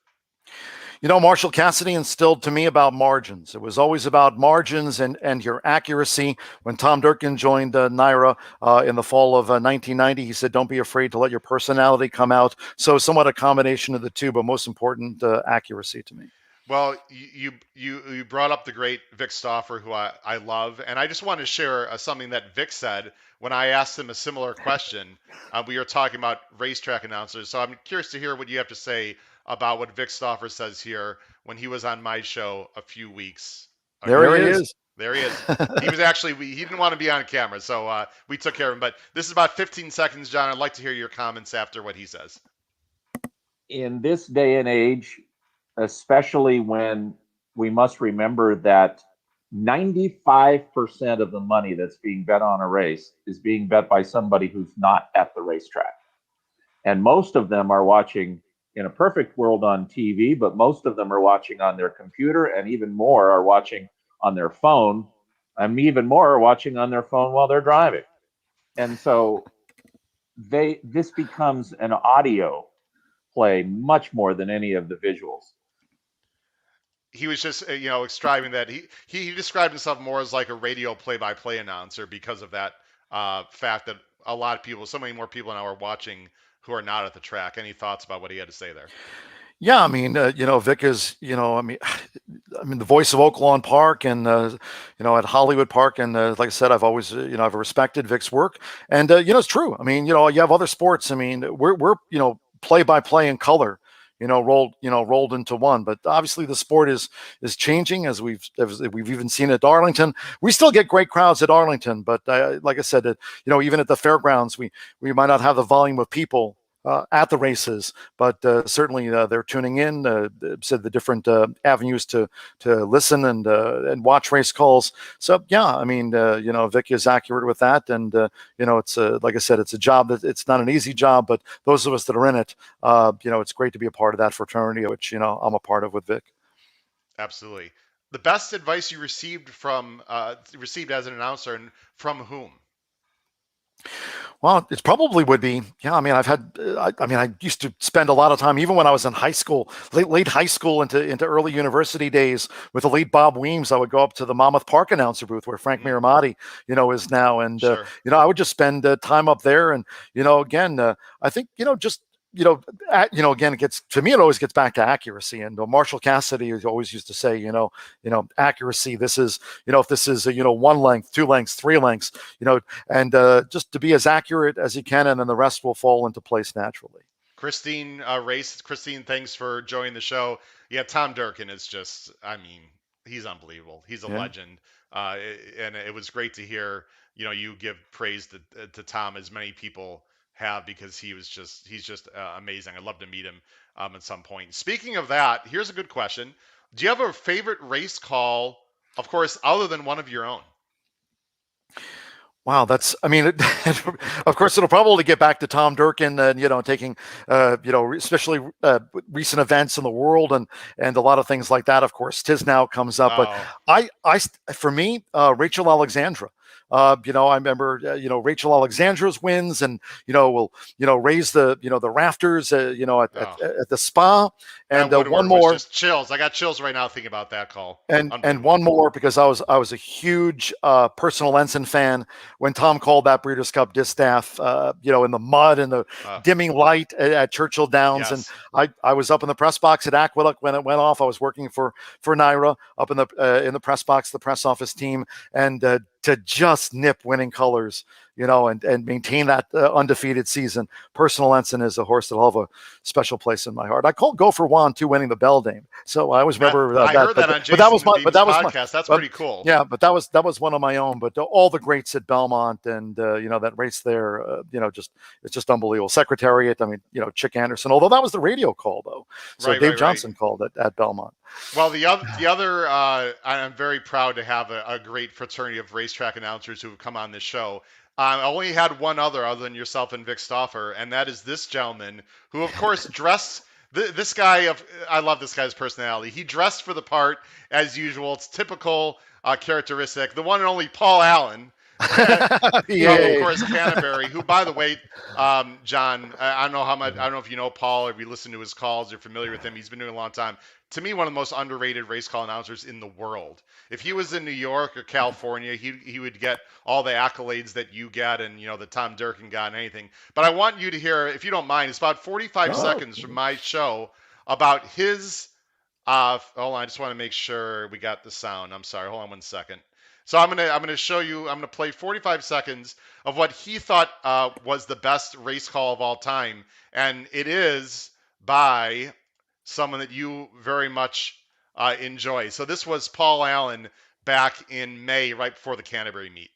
S2: Marshall Cassidy instilled to me about margins. It was always about margins and your accuracy. When Tom Durkin joined NYRA in the fall of 1990, he said, don't be afraid to let your personality come out. So somewhat a combination of the two, but most important, accuracy to me.
S1: Well, you brought up the great Vic Stauffer, who I love, and I just want to share something that Vic said when I asked him a similar question. We were talking about racetrack announcers, so I'm curious to hear what you have to say about what Vic Stauffer says here when he was on my show a few weeks ago.
S2: There he is.
S1: There he is. He was actually, he didn't want to be on camera, so we took care of him. But this is about 15 seconds, John. I'd like to hear your comments after what he says.
S5: In this day and age, especially when we must remember that 95% of the money that's being bet on a race is being bet by somebody who's not at the racetrack. And most of them are watching in a perfect world on TV, but most of them are watching on their computer, and even more are watching on their phone even more are watching on their phone while they're driving. And so this becomes an audio play much more than any of the visuals.
S1: He was just striving that he described himself more as like a radio play-by-play announcer because of that fact that a lot of people, so many more people now are watching who are not at the track. Any thoughts about what he had to say there?
S2: Yeah, I mean, Vic is, I mean, the voice of Oaklawn Park and, at Hollywood Park. And like I said, I've always, I've respected Vic's work. And, it's true. I mean, you have other sports. I mean, we're play by play in color, rolled into one. But obviously the sport is changing as we've even seen at Arlington. We still get great crowds at Arlington. But like I said, even at the fairgrounds, we might not have the volume of people at the races, but certainly they're tuning in. Said the different avenues to listen and watch race calls. So yeah, I mean, Vic is accurate with that, and it's like I said, it's a job that it's not an easy job, but those of us that are in it, it's great to be a part of that fraternity, which I'm a part of with Vic.
S1: Absolutely. The best advice you received as an announcer, and from whom?
S2: Well, it probably would be. Yeah, I mean, I used to spend a lot of time, even when I was in high school, late high school into early university days, with the late Bob Weems. I would go up to the Monmouth Park announcer booth where Frank Miramati, is now, and
S1: Sure.
S2: I would just spend time up there, and again, I think just. Again, it always gets back to accuracy. And Marshall Cassidy always used to say, accuracy. This is, if this is, 1 length, 2 lengths, 3 lengths, and just to be as accurate as you can, and then the rest will fall into place naturally.
S1: Christine Race. Christine, thanks for joining the show. Yeah, Tom Durkin is just, I mean, he's unbelievable. He's a legend. And it was great to hear, you give praise to Tom, as many people have, because he's just amazing. I'd love to meet him at some point. Speaking of that, here's a good question. Do you have a favorite race call, of course, other than one of your own?
S2: Wow, of course, it'll probably get back to Tom Durkin and, taking, especially recent events in the world and a lot of things like that. Of course, Tisnow comes up, but for me, Rachel Alexandra. I remember, Rachel Alexandra's wins, and, will, raise the, the rafters, at the spa. And one more.
S1: Just chills. I got chills right now thinking about that call.
S2: And one more, because I was a huge personal ensign fan when Tom called that Breeders' Cup distaff, in the mud and the dimming light at Churchill Downs.
S1: Yes.
S2: And I was up in the press box at Aqueduct when it went off. I was working for Naira up in the press box, the press office team, and to just nip winning colors, and maintain that undefeated season. Personal ensign is a horse that'll have a special place in my heart. I called Gopher Juan too, winning the Beldame. So I always remember
S1: I heard that on Jason podcast. That's pretty cool.
S2: Yeah, but that was one of my own. But all the greats at Belmont and that race there, it's just unbelievable. Secretariat, I mean, Chick Anderson. Although that was the radio call though, so Dave Johnson called it at Belmont.
S1: Well, the other, I'm very proud to have a great fraternity of racetrack announcers who have come on this show. I only had one other than yourself and Vic Stauffer, and that is this gentleman who, of course, dressed. This guy, I love this guy's personality. He dressed for the part as usual. It's typical characteristic. The one and only Paul Allen. Of course, Canterbury, who, by the way, John, I don't know how much. I don't know if you know Paul or if you listen to his calls. You're familiar with him. He's been doing it a long time. To me, one of the most underrated race call announcers in the world. If he was in New York or California, he would get all the accolades that you get, and the Tom Durkin got and anything. But I want you to hear, if you don't mind, it's about 45 seconds from my show about his. Hold on, I just want to make sure we got the sound. I'm sorry, hold on 1 second. So I'm gonna show you. I'm gonna play 45 seconds of what he thought was the best race call of all time, and it is by someone that you very much enjoy. So this was Paul Allen back in May, right before the Canterbury meet.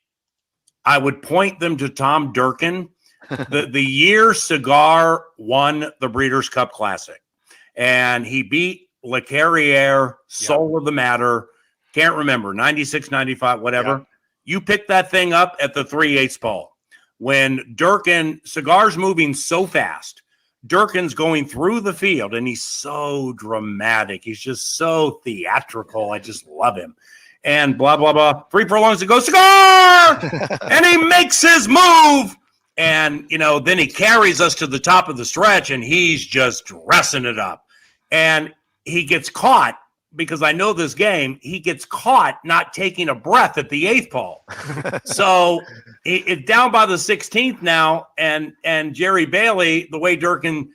S6: I would point them to Tom Durkin, the year Cigar won the Breeders' Cup Classic, and he beat Le Carrière, Soul of the Matter. Can't remember, 96, 95, whatever. Yep. You picked that thing up at the 3/8 ball. When Durkin, Cigar's moving so fast, Durkin's going through the field, and he's so dramatic. He's just so theatrical. I just love him. and blah, blah, blah. 3 furlongs to go, cigar! And he makes his move. And, then he carries us to the top of the stretch, and he's just dressing it up. And he gets caught, because I know this game, he gets caught not taking a breath at the 8th pole. So it's down by the 16th now, and Jerry Bailey, the way Durkin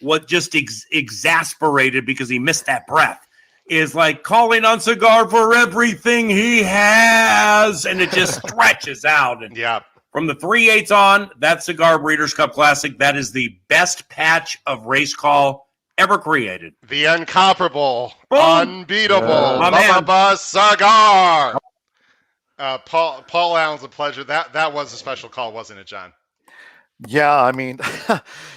S6: was just exasperated because he missed that breath, is like calling on Cigar for everything he has, and it just stretches out. And from the 3/8 on, that Cigar Breeders' Cup Classic, that is the best patch of race call ever created.
S1: The incomparable,
S6: Boom.
S1: unbeatable, Cigar. Paul Allen's a pleasure. That was a special call, wasn't it, John?
S2: Yeah, I mean,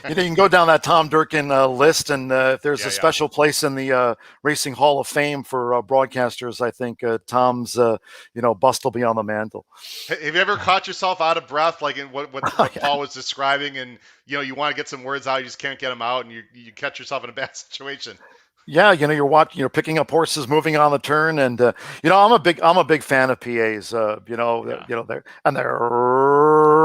S2: you can go down that Tom Durkin list, and if there's a special place in the Racing Hall of Fame for broadcasters, I think Tom's, bust will be on the mantle.
S1: Have you ever caught yourself out of breath, like in what Paul was describing, and you want to get some words out, you just can't get them out, and you catch yourself in a bad situation?
S2: Yeah, you're watching, you're picking up horses moving on the turn, and I'm a big fan of PAs. They're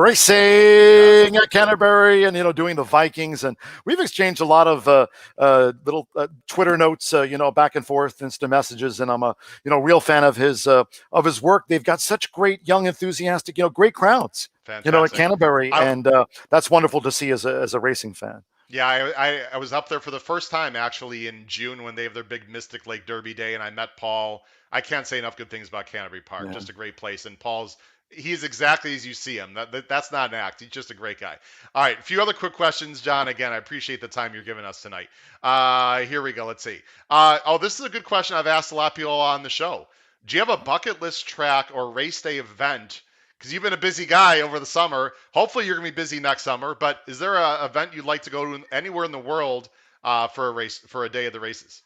S2: racing at Canterbury, and doing the Vikings, and we've exchanged a lot of little Twitter notes, back and forth, instant messages, and I'm a real fan of his work. They've got such great young, enthusiastic, great crowds,
S1: Fantastic.
S2: at Canterbury, and that's wonderful to see as a racing fan.
S1: Yeah, I was up there for the first time actually in June when they have their big Mystic Lake Derby Day, and I met Paul. I can't say enough good things about Canterbury Park. Yeah. Just a great place, and he's exactly as you see him. That's not an act. He's just a great guy. All right, a few other quick questions, John. Again, I appreciate the time you're giving us tonight. Here we go. Let's see. This is a good question I've asked a lot of people on the show. Do you have a bucket list track or race day event? Because you've been a busy guy over the summer. Hopefully you're going to be busy next summer. But is there an event you'd like to go to anywhere in the world for a day of the races?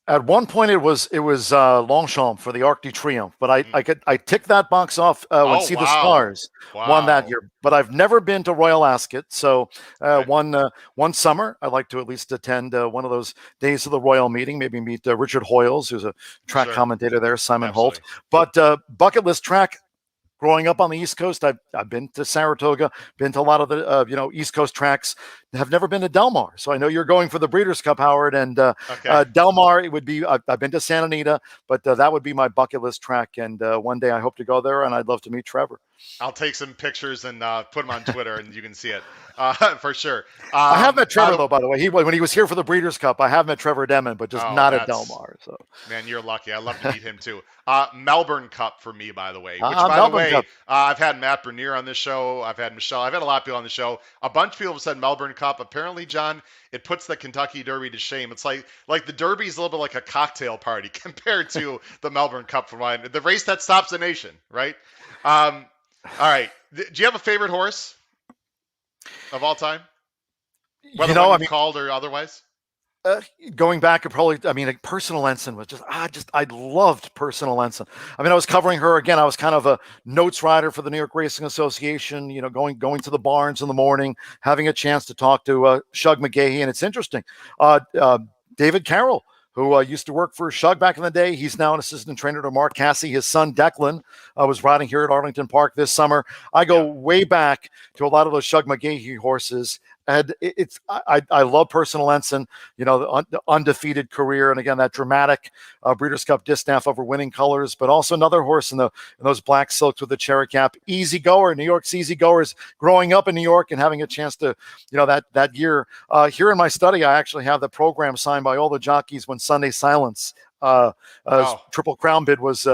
S2: At one point, it was Longchamp for the Arc de Triomphe, but I ticked that box off when See the Stars won that year. But I've never been to Royal Ascot, so one summer I'd like to at least attend one of those days of the Royal meeting. Maybe meet Richard Hoyles, who's a track commentator there, Simon Holt. But bucket list track. Growing up on the East Coast, I've been to Saratoga, been to a lot of the East Coast tracks. Have never been to Del Mar, so I know you're going for the Breeders' Cup, Howard. And Del Mar, it would be. I've been to Santa Anita, but that would be my bucket list track. And one day I hope to go there, and I'd love to meet Trevor.
S1: I'll take some pictures and put them on Twitter, and you can see it for sure.
S2: I have met Trevor though, by the way. When he was here for the Breeders' Cup, I have met Trevor Demon, but just not at Del Mar. So
S1: man, you're lucky. I'd love to meet him too. Melbourne Cup for me, by the way. Which, by the way, I've had Matt Bernier on this show. I've had Michelle. I've had a lot of people on the show. A bunch of people have said Melbourne Cup. Apparently, John, it puts the Kentucky Derby to shame. It's like the Derby is a little bit like a cocktail party compared to the Melbourne Cup. The race that stops the nation, right? All right. Do you have a favorite horse of all time? Whether called or otherwise?
S2: Going back, Personal Ensign was I loved Personal Ensign. I was covering her again. I was kind of a notes writer for the New York Racing Association, going to the barns in the morning, having a chance to talk to Shug McGahee. And it's interesting. David Carroll, who used to work for Shug back in the day. He's now an assistant trainer to Mark Casse. His son, Declan, was riding here at Arlington Park this summer. I go way back to a lot of those Shug McGahee horses. And I love Personal Ensign, the undefeated career. And again, that dramatic Breeders' Cup distaff over winning colors, but also another horse in those black silks with the cherry cap. Easy goer, New York's easy goers, growing up in New York and having a chance to, that year. Here in my study, I actually have the program signed by all the jockeys when Sunday Silence Triple Crown bid was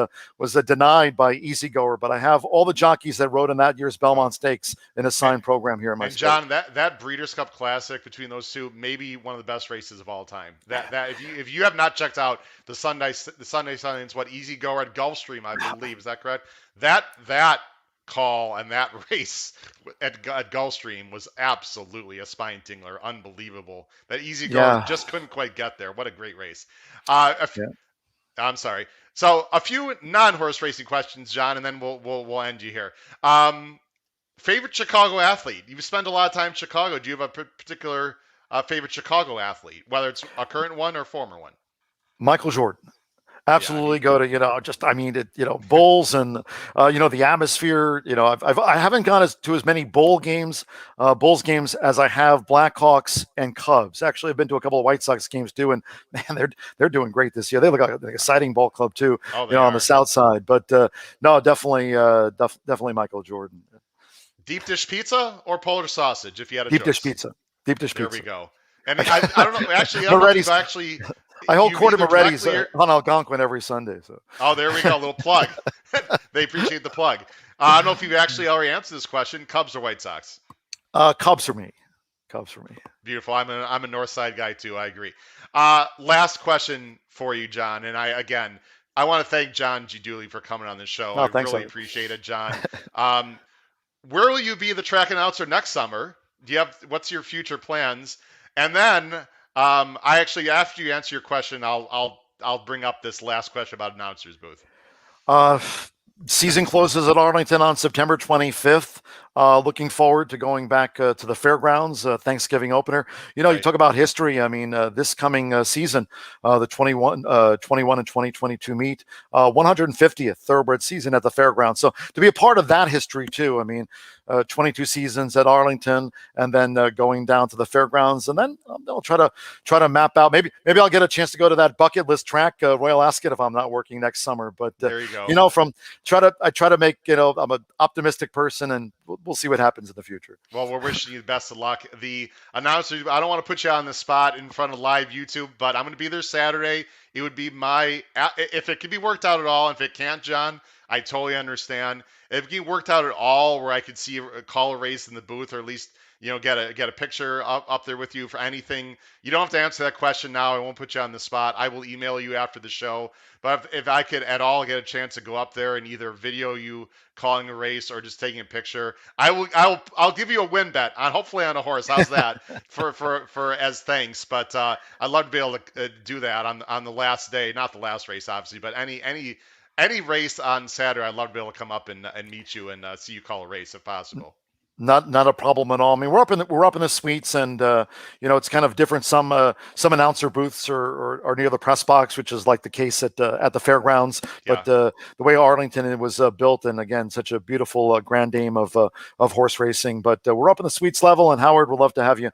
S2: denied by Easy Goer, but I have all the jockeys that rode in that year's Belmont Stakes in a signed program here in my state.
S1: John, that Breeders' Cup Classic between those two, maybe one of the best races of all time. That if you have not checked out the Sunday Silence, Easy Goer at Gulfstream, I believe, is that correct? That call and that race at Gulfstream was absolutely a spine tingler, unbelievable. That Easy Goer just couldn't quite get there. What a great race. I'm sorry. So a few non-horse racing questions, John, and then we'll end you here. Favorite Chicago athlete? You've spent a lot of time in Chicago. Do you have a particular favorite Chicago athlete, whether it's a current one or former one?
S2: Michael Jordan. Absolutely go to, Bulls and, the atmosphere. I haven't gone to as many Bulls games as I have Blackhawks and Cubs. Actually, I've been to a couple of White Sox games too, and man, they're doing great this year. They look like an exciting ball club too,
S1: Oh, they
S2: on
S1: are.
S2: the South Side. But no, definitely, definitely Michael Jordan.
S1: Deep dish pizza or Polish sausage, if you had a
S2: Deep
S1: choice.
S2: dish pizza. Deep dish
S1: There
S2: pizza.
S1: we go. And I don't know. Actually, I don't know if you've actually.
S2: I hold
S1: you've
S2: quarter
S1: either
S2: Moretti's
S1: directly
S2: on Algonquin every Sunday. So.
S1: Oh, there we go. A little plug. They appreciate the plug. I don't know if you've actually already answered this question. Cubs or White Sox?
S2: Cubs for me. Cubs for me.
S1: Beautiful. I'm a North Side guy too. I agree. Last question for you, John. And I want to thank John G. Dooley for coming on the show.
S2: Oh,
S1: I
S2: thanks,
S1: really appreciate it, John. Where will you be the track announcer next summer? What's your future plans? And then I actually, after you answer your question, I'll bring up this last question about announcers booth.
S2: Season closes at Arlington on September 25th. Looking forward to going back to the fairgrounds, Thanksgiving opener. You
S1: Right.
S2: talk about history. I mean, this coming season, the 21 and 2022 meet, 150th thoroughbred season at the fairgrounds. So to be a part of that history too, I mean, 22 seasons at Arlington, and then going down to the fairgrounds, and then I'll try to map out. Maybe I'll get a chance to go to that bucket list track, Royal Ascot, if I'm not working next summer. But
S1: there you go.
S2: I try to make, I'm an optimistic person, and we'll see what happens in the future.
S1: Well, we're wishing you the best of luck. The announcer, I don't want to put you on the spot in front of live YouTube, but I'm going to be there Saturday. It would be if it could be worked out at all. If it can't, John, I totally understand. If it can be worked out at all, where I could see call a race in the booth, or at least get a picture up there with you for anything. You don't have to answer that question now. I won't put you on the spot. I will email you after the show. But if I could at all get a chance to go up there and either video you calling a race or just taking a picture, I'll give you a win bet on, hopefully on a horse. How's that for as thanks? But I'd love to be able to do that on the last day, not the last race obviously, but any race on Saturday. I'd love to be able to come up and meet you and see you call a race if possible.
S2: Not a problem at all. I mean, we're up in the suites, and it's kind of different. Some announcer booths are near the press box, which is like the case at the fairgrounds.
S1: Yeah.
S2: But the way Arlington was built, and again, such a beautiful grand dame of horse racing. But we're up in the suites level, and Howard would love to have you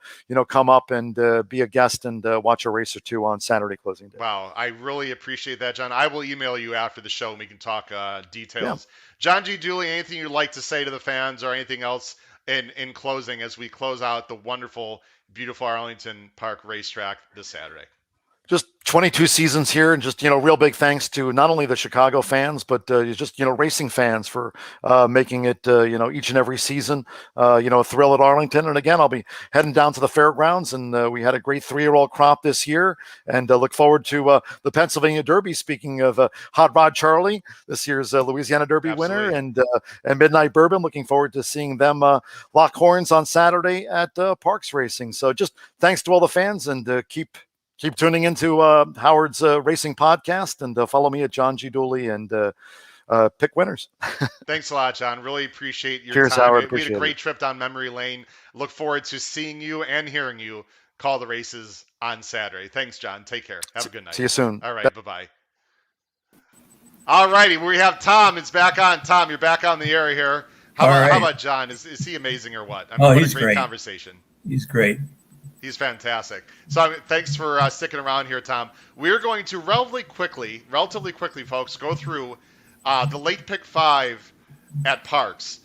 S2: come up and be a guest and watch a race or two on Saturday closing day.
S1: Wow, I really appreciate that, John. I will email you after the show and we can talk details. Yeah. John G. Dooley, anything you'd like to say to the fans or anything else in closing as we close out the wonderful, beautiful Arlington Park racetrack this Saturday?
S2: Just 22 seasons here, and just real big thanks to not only the Chicago fans, but just racing fans for making it each and every season a thrill at Arlington. And again, I'll be heading down to the fairgrounds, and we had a great 3-year-old crop this year, and look forward to the Pennsylvania Derby. Speaking of Hot Rod Charlie, this year's Louisiana Derby winner, and Midnight Bourbon. Looking forward to seeing them lock horns on Saturday at Parx Racing. So just thanks to all the fans, and keep tuning into Howard's racing podcast, and follow me at John G. Dooley, and pick winners.
S1: Thanks a lot, John. Really appreciate your
S2: Cheers,
S1: time.
S2: Howard.
S1: We had a great trip down memory lane. Look forward to seeing you and hearing you call the races on Saturday. Thanks, John. Take care. Have a good night.
S2: See you soon.
S1: All right. Bye-bye. All righty. We have Tom. It's back on. Tom, you're back on the air here. How about John? Is he amazing or what?
S3: He's great.
S1: Conversation.
S3: He's great.
S1: He's fantastic. So thanks for sticking around here, Tom. We're going to relatively quickly, folks, go through the late pick 5 at Parx.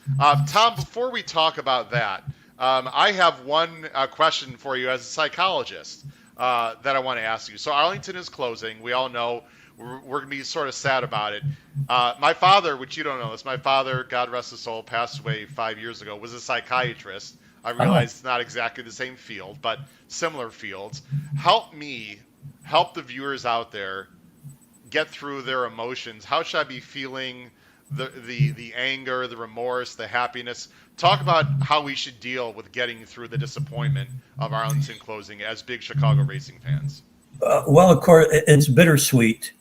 S1: Tom, before we talk about that, I have one question for you as a psychologist that I want to ask you. So Arlington is closing. We all know we're going to be sort of sad about it. My father, which you don't know this, my father, God rest his soul, passed away 5 years ago, was a psychiatrist. I realize it's not exactly the same field, but similar fields. Help the viewers out there get through their emotions. How should I be feeling the anger, the remorse, the happiness? Talk about how we should deal with getting through the disappointment of Arlington closing as big Chicago racing fans.
S3: Well, of course, it's bittersweet.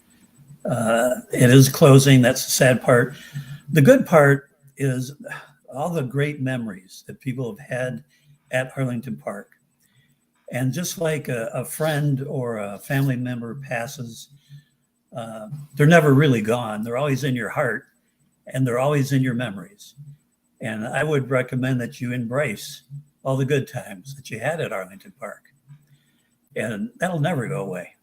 S3: It is closing. That's the sad part. The good part is all the great memories that people have had at Arlington Park. And just like a friend or a family member passes, they're never really gone. They're always in your heart, and they're always in your memories. And I would recommend that you embrace all the good times that you had at Arlington Park. And that'll never go away.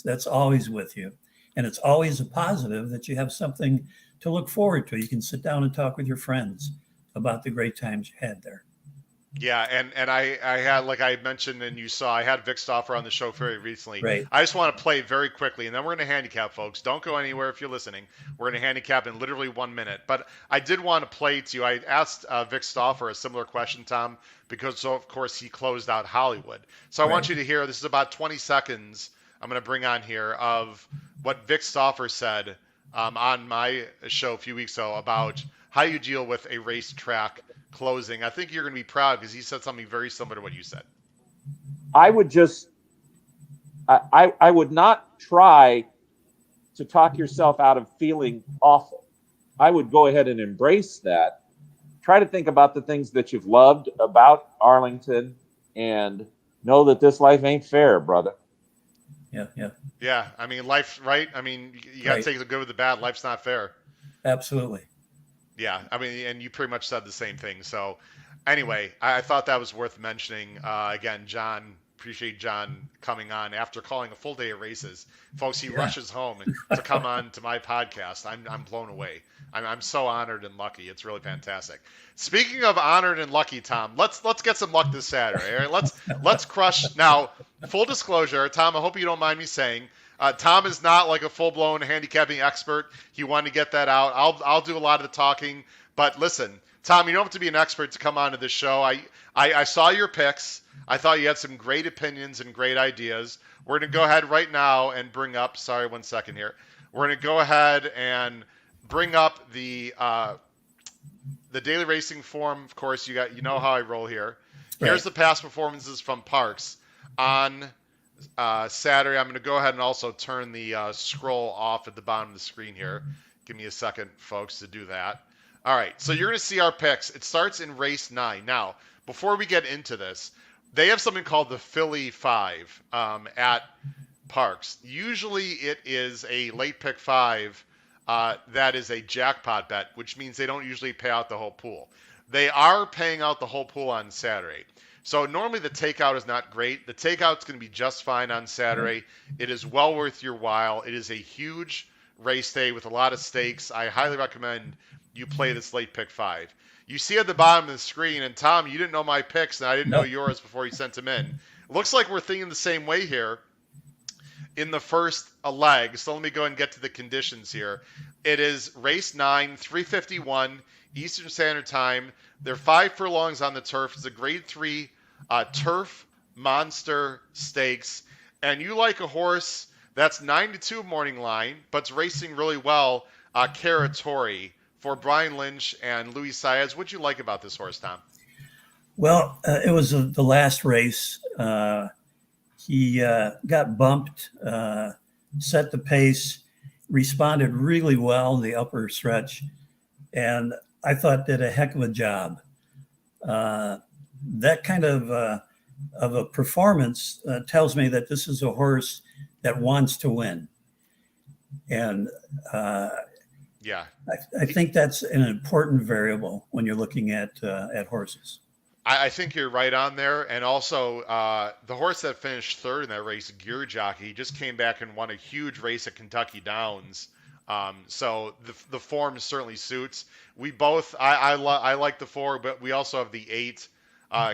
S3: That's always with you. And it's always a positive that you have something to look forward to. You can sit down and talk with your friends about the great times you had there.
S1: Yeah, and I had, like I mentioned and you saw, I had Vic Stoffer on the show very recently.
S3: Right.
S1: I just want to play very quickly, and then we're going to handicap, folks. Don't go anywhere if you're listening. We're going to handicap in literally 1 minute. But I did want to play to you. I asked Vic Stoffer a similar question, Tom, because, of course, he closed out Hollywood. So I want you to hear, this is about 20 seconds I'm going to bring on here of what Vic Stoffer said on my show a few weeks ago about how you deal with a racetrack closing. I think you're going to be proud because he said something very similar to what you said.
S5: I would just, I would not try to talk yourself out of feeling awful. I would go ahead and embrace that. Try to think about the things that you've loved about Arlington and know that this life ain't fair, brother.
S1: Yeah. I mean, life, right? I mean, you got to take the good with the bad. Life's not fair.
S3: Absolutely.
S1: Yeah, I mean, and you pretty much said the same thing. So anyway, I thought that was worth mentioning. Again, John, appreciate John coming on after calling a full day of races. Folks, he rushes home to come on to my podcast. I'm blown away. I'm so honored and lucky. It's really fantastic. Speaking of honored and lucky, Tom, let's get some luck this Saturday. All right? Let's crush. Now, full disclosure, Tom, I hope you don't mind me saying, Tom is not like a full-blown handicapping expert. He wanted to get that out. I'll do a lot of the talking. But listen, Tom, you don't have to be an expert to come onto this show. I saw your picks. I thought you had some great opinions and great ideas. We're going to go ahead right now and bring up, sorry, 1 second here. We're going to go ahead and bring up the daily racing form. Of course, you know how I roll here. Here's
S3: Right.
S1: the past performances from Parx on Saturday. I'm going to go ahead and also turn the scroll off at the bottom of the screen here. Give me a second, folks, to do that. All right, so you're going to see our picks. It starts in race 9. Now, before we get into this, they have something called the Philly 5 at Parx. Usually it is a late pick 5 that is a jackpot bet, which means they don't usually pay out the whole pool. They are paying out the whole pool on Saturday. So normally the takeout is not great. The takeout's going to be just fine on Saturday. It is well worth your while. It is a huge race day with a lot of stakes. I highly recommend you play this late pick 5. You see at the bottom of the screen, and Tom, you didn't know my picks, and I didn't know yours before you sent them in. It looks like we're thinking the same way here in the first leg. So let me go and get to the conditions here. It is race 9, 3:51 Eastern Standard Time. They're 5 furlongs on the turf. It's a grade 3 turf monster stakes. And you like a horse that's 9-2 morning line, but it's racing really well, Caratori for Brian Lynch and Louis Saez. What'd you like about this horse, Tom?
S3: Well, it was the last race. He got bumped, set the pace, responded really well in the upper stretch, and I thought did a heck of a job. That kind of a performance tells me that this is a horse that wants to win. And
S1: Yeah.
S3: I think that's an important variable when you're looking at horses.
S1: I think you're right on there. And also, the horse that finished third in that race, Gear Jockey, he just came back and won a huge race at Kentucky Downs. So the form certainly suits. We both, I like the 4, but we also have the 8,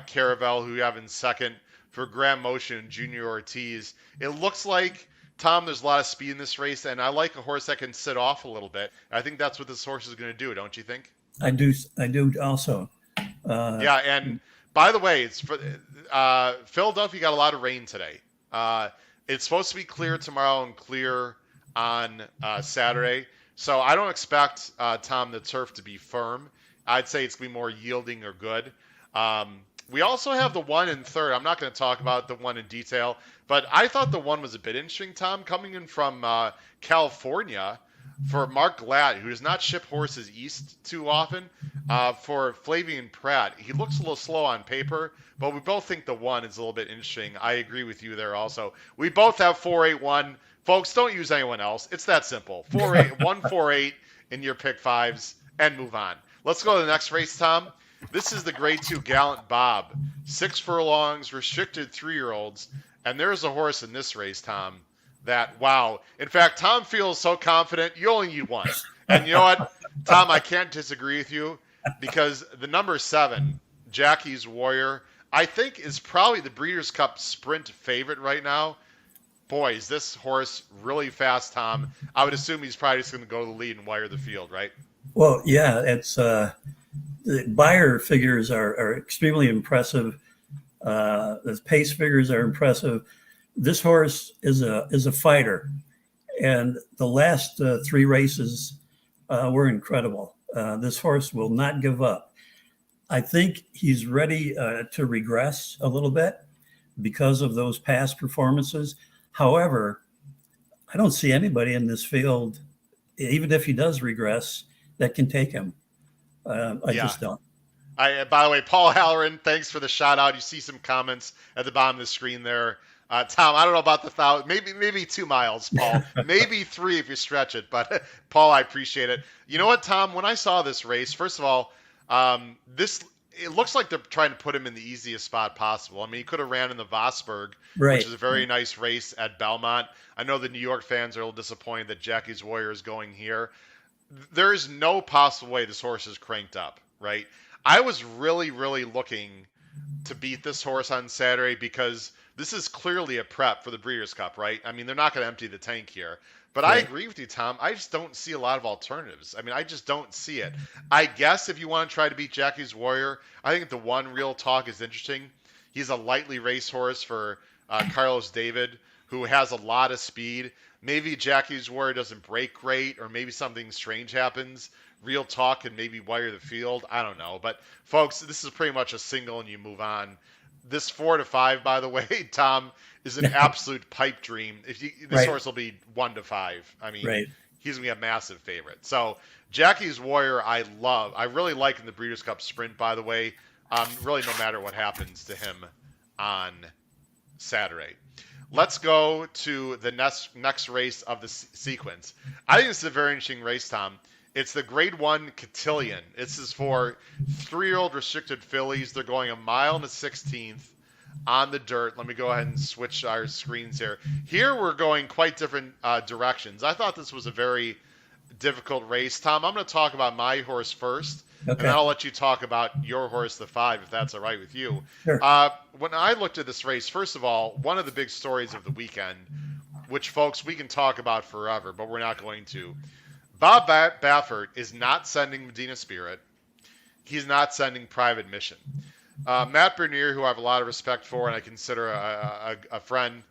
S1: Caravel, who you have in second for Graham Motion and Junior Ortiz. It looks like, Tom, there's a lot of speed in this race, and I like a horse that can sit off a little bit. I think that's what this horse is going to do, don't you think?
S3: I do also.
S1: Yeah, and by the way, it's for Philadelphia got a lot of rain today. It's supposed to be clear tomorrow and clear on Saturday. So I don't expect, Tom, the turf to be firm. I'd say it's going to be more yielding or good. We also have the 1 and 3rd. I'm not going to talk about the 1 in detail, but I thought the 1 was a bit interesting, Tom, coming in from California for Mark Glatt, who does not ship horses east too often, for Flavian Pratt. He looks a little slow on paper, but we both think the 1 is a little bit interesting. I agree with you there also. We both have 481 Folks, don't use anyone else. It's that simple. 4-8, 1-4-8 in your pick fives and move on. Let's go to the next race, Tom. This is the grade 2 Gallant Bob. 6 furlongs, restricted 3-year-olds. And there's a horse in this race, Tom, that, wow. In fact, Tom feels so confident, you only need one. And you know what, Tom, I can't disagree with you because the number 7, Jackie's Warrior, I think is probably the Breeders' Cup Sprint favorite right now. Boy, is this horse really fast, Tom. I would assume he's probably just going to go to the lead and wire the field, right?
S3: Well, yeah, it's the buyer figures are extremely impressive. The pace figures are impressive. This horse is a fighter, and the last 3 races were incredible. This horse will not give up. I think he's ready to regress a little bit because of those past performances. However, I don't see anybody in this field, even if he does regress, that can take him. I just don't.
S1: By the way, Paul Halloran, thanks for the shout out. You see some comments at the bottom of the screen there. Tom, I don't know about the 1,000, maybe 2 miles, Paul, maybe 3 if you stretch it. But Paul, I appreciate it. You know what, Tom? When I saw this race, first of all, it looks like they're trying to put him in the easiest spot possible. I mean, he could have ran in the Vosburg,
S3: Right.
S1: which is a very nice race at Belmont. I know the New York fans are a little disappointed that Jackie's Warrior is going here. There is no possible way this horse is cranked up, right? I was really, really looking to beat this horse on Saturday because this is clearly a prep for the Breeders' Cup, right? I mean, they're not going to empty the tank here. But I agree with you, Tom. I just don't see a lot of alternatives. I mean, I just don't see it. I guess if you want to try to beat Jackie's Warrior, I think the one real talk is interesting. He's a lightly racehorse for Carlos David, who has a lot of speed. Maybe Jackie's Warrior doesn't break great, or maybe something strange happens. Real talk and maybe wire the field. I don't know. But, folks, this is pretty much a single and you move on. This 4 to 5, by the way, Tom, is an absolute pipe dream. This horse will be 1 to 5. I mean, he's gonna be a massive favorite. So Jackie's Warrior, I love. I really like in the Breeders' Cup Sprint, by the way. Really, no matter what happens to him on Saturday. Let's go to the next race of the sequence. I think this is a very interesting race, Tom. It's the Grade 1 Cotillion. This is for 3-year-old restricted fillies. They're going 1 mile and a 16th on the dirt. Let me go ahead and switch our screens here. Here we're going quite different directions. I thought this was a very difficult race. Tom, I'm going to talk about my horse first, and then I'll let you talk about your horse, the 5, if that's all right with you.
S3: Sure.
S1: When I looked at this race, first of all, one of the big stories of the weekend, which, folks, we can talk about forever, but we're not going to. Bob Baffert is not sending Medina Spirit. He's not sending Private Mission. Matt Bernier, who I have a lot of respect for and I consider a friend,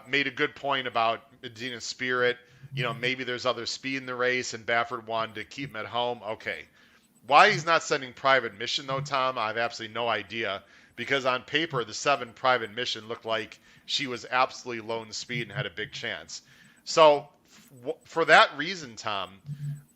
S1: made a good point about Medina Spirit. You know, maybe there's other speed in the race and Baffert wanted to keep him at home. Okay. Why he's not sending Private Mission, though, Tom, I have absolutely no idea. Because on paper, the 7 Private Mission looked like she was absolutely lone speed and had a big chance. So for that reason, Tom,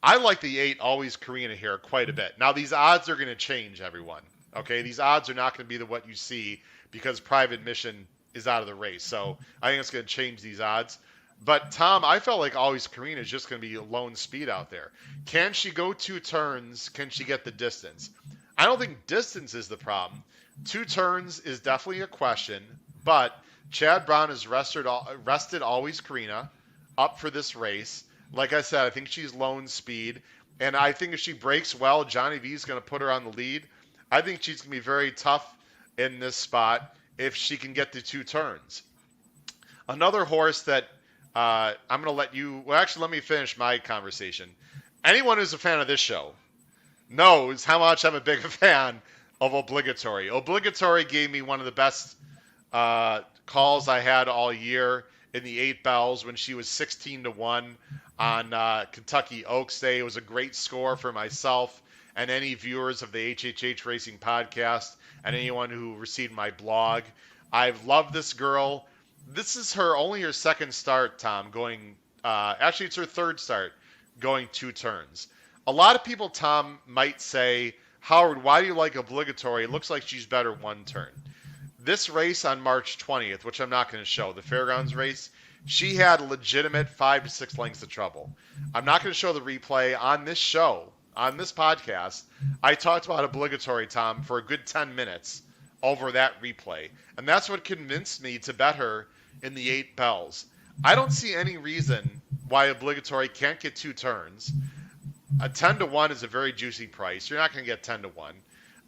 S1: I like the 8 Always Karina here quite a bit. Now, these odds are going to change, everyone. Okay, these odds are not going to be what you see because Private Mission is out of the race. So I think it's going to change these odds. But, Tom, I felt like Always Karina is just going to be a lone speed out there. Can she go 2 turns? Can she get the distance? I don't think distance is the problem. 2 turns is definitely a question, but Chad Brown has rested Always Karina up for this race. Like I said, I think she's lone speed, and I think if she breaks well, Johnny V is going to put her on the lead. I think she's going to be very tough in this spot if she can get the 2 turns. Another horse that I'm going to let you – well, actually, let me finish my conversation. Anyone who's a fan of this show knows how much I'm a big fan of Obligatory. Obligatory gave me one of the best calls I had all year in the 8 bells when she was 16-1 on Kentucky Oaks Day. It was a great score for myself and any viewers of the HHH Racing podcast and anyone who received my blog. I've loved this girl. This is only her second start, Tom, going actually it's her third start going 2 turns. A lot of people, Tom, might say, Howard, why do you like Obligatory? It looks like she's better 1 turn. This race on March 20th, which I'm not going to show, the Fairgrounds race, She had legitimate 5 to 6 lengths of trouble. I'm not going to show the replay on this show, on this podcast. I talked about obligatory, Tom, for a good 10 minutes over that replay. And that's what convinced me to bet her in the 8 bells. I don't see any reason why obligatory can't get 2 turns. A 10 to 1 is a very juicy price. You're not going to get 10 to 1.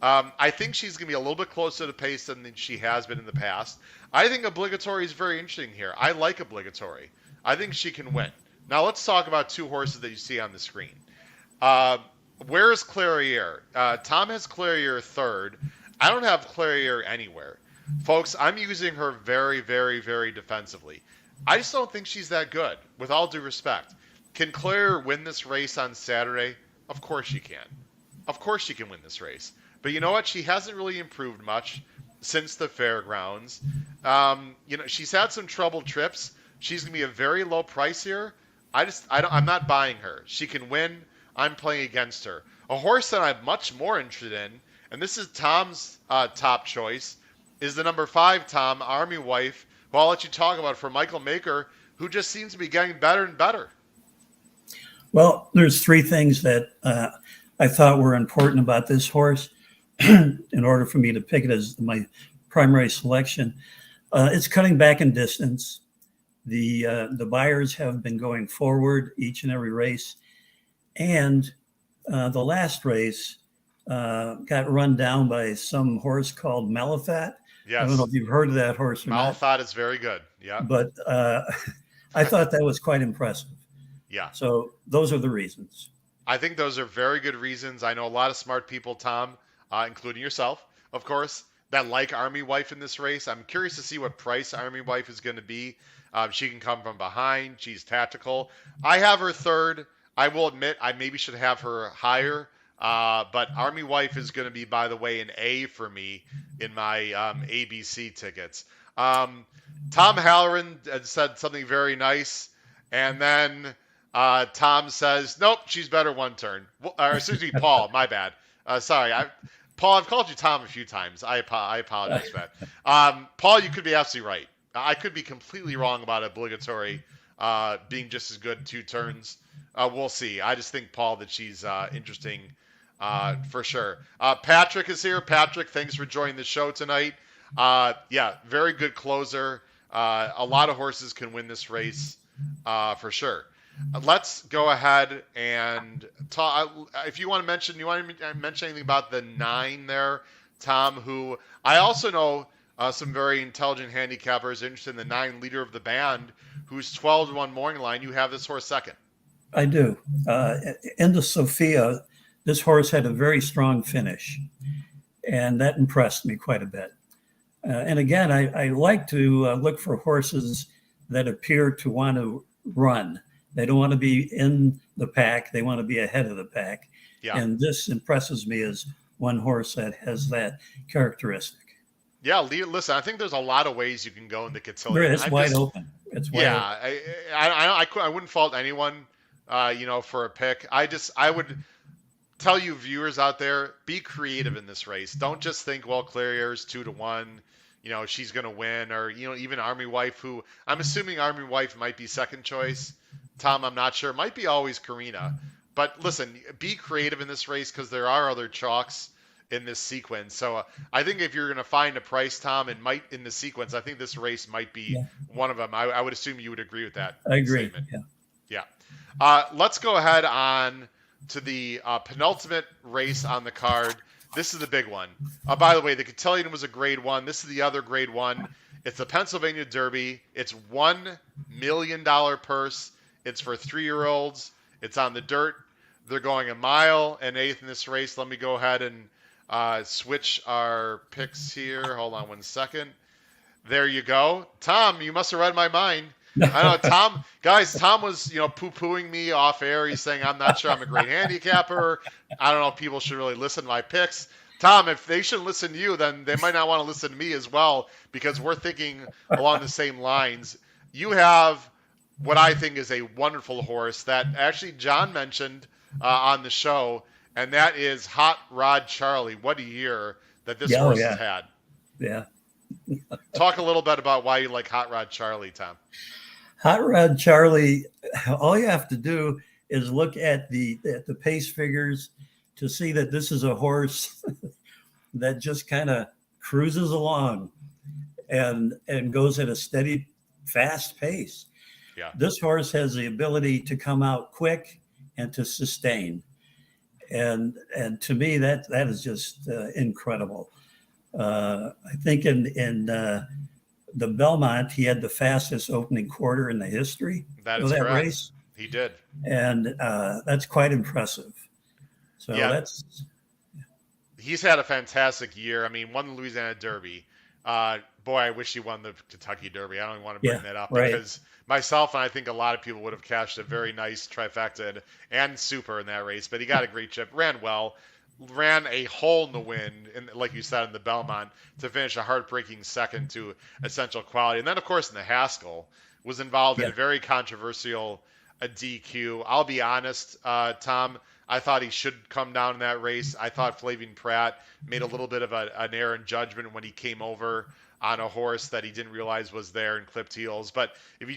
S1: I think she's going to be a little bit closer to pace than she has been in the past. I think obligatory is very interesting here. I like obligatory. I think she can win. Now let's talk about 2 horses that you see on the screen. Where is Clairiere? Tom has Clairiere third. I don't have Clairiere anywhere. Folks, I'm using her very, very, very defensively. I just don't think she's that good, with all due respect. Can Clairiere win this race on Saturday? Of course she can. Of course she can win this race. But you know what? She hasn't really improved much since the fairgrounds. She's had some troubled trips. She's going to be a very low price here. I'm not buying her. She can win. I'm playing against her. A horse that I'm much more interested in, and this is Tom's top choice, is the number 5, Tom, Army Wife, who I'll let you talk about, for Michael Maker, who just seems to be getting better and better.
S3: Well, there's 3 things that I thought were important about this horse in order for me to pick it as my primary selection. It's cutting back in distance. The buyers have been going forward each and every race. And the last race got run down by some horse called Malafat.
S1: Yes.
S3: I don't know if you've heard of that horse or not.
S1: Malafat is very good. Yeah.
S3: But I thought that was quite impressive.
S1: Yeah.
S3: So those are the reasons.
S1: I think those are very good reasons. I know a lot of smart people, Tom, including yourself, of course, that like Army Wife in this race. I'm curious to see what price Army Wife is going to be. She can come from behind. She's tactical. I have her third. I will admit I maybe should have her higher. But Army Wife is going to be, by the way, an A for me in my ABC tickets. Tom Halloran said something very nice. And then Tom says, nope, she's better 1 turn. Or excuse me, Paul, my bad. Sorry, Paul, I've called you Tom a few times. I apologize for that. Paul, you could be absolutely right. I could be completely wrong about obligatory being just as good 2 turns. We'll see. I just think, Paul, that she's interesting for sure. Patrick is here. Patrick, thanks for joining the show tonight. Yeah, very good closer. A lot of horses can win this race for sure. Let's go ahead and talk. If you want to mention, anything about the 9 there, Tom, who I also know some very intelligent handicappers interested in the 9, leader of the band, who's 12 to 1 morning line. You have this horse second.
S3: I do. Into Sophia, this horse had a very strong finish, and that impressed me quite a bit. And again, I like to look for horses that appear to want to run. They don't want to be in the pack. They want to be ahead of the pack.
S1: Yeah.
S3: And this impresses me as one horse that has that characteristic.
S1: Yeah, listen, I think there's a lot of ways you can go in the cotillion.
S3: It's wide open. It's wide open.
S1: I wouldn't fault anyone, for a pick. I would tell you viewers out there, be creative in this race. Don't just think, well, Clairiere's 2 to 1. She's going to win, or, even Army Wife, who I'm assuming Army Wife might be second choice. Tom, I'm not sure. Might be always Karina. But listen, be creative in this race because there are other chalks in this sequence. So I think if you're going to find a price, Tom, in the sequence, I think this race might be one of them. I would assume you would agree with that.
S3: I agree.
S1: Statement. Yeah. Let's go ahead on to the penultimate race on the card. This is the big one. By the way, the cotillion was a grade 1. This is the other grade 1. It's the Pennsylvania Derby. It's $1 million purse. It's for 3-year-olds. It's on the dirt. They're going 1 mile and 1/8 in this race. Let me go ahead and switch our picks here. Hold on 1 second. There you go. Tom, you must have read my mind. I know Tom was, poo-pooing me off air. He's saying, I'm not sure I'm a great handicapper. I don't know if people should really listen to my picks. Tom, if they shouldn't listen to you, then they might not want to listen to me as well, because we're thinking along the same lines. You have what I think is a wonderful horse that actually John mentioned on the show, and that is Hot Rod Charlie. What a year that this horse has had.
S3: Yeah.
S1: Talk a little bit about why you like Hot Rod Charlie, Tom.
S3: Hot Rod Charlie, all you have to do is look at the pace figures to see that this is a horse that just kind of cruises along and goes at a steady, fast pace.
S1: Yeah.
S3: This horse has the ability to come out quick and to sustain. And to me, that is just incredible. I think in the Belmont, he had the fastest opening quarter in the history
S1: That
S3: of
S1: is
S3: that
S1: correct.
S3: race.
S1: He did.
S3: And that's quite impressive. So
S1: Yeah.
S3: that's
S1: He's had a fantastic year. I mean, won the Louisiana Derby. Boy, I wish he won the Kentucky Derby. I don't even want to bring that up
S3: right.
S1: because myself and I think a lot of people would have cashed a very nice trifecta and super in that race. But he got a great chip, ran well, ran a hole in the wind, and like you said in the Belmont to finish a heartbreaking second to Essential Quality. And then, of course, in the Haskell was involved in a very controversial DQ. I'll be honest, Tom. I thought he should come down in that race. I thought Flavian Pratt made a little bit of an error in judgment when he came over on a horse that he didn't realize was there and clipped heels. But if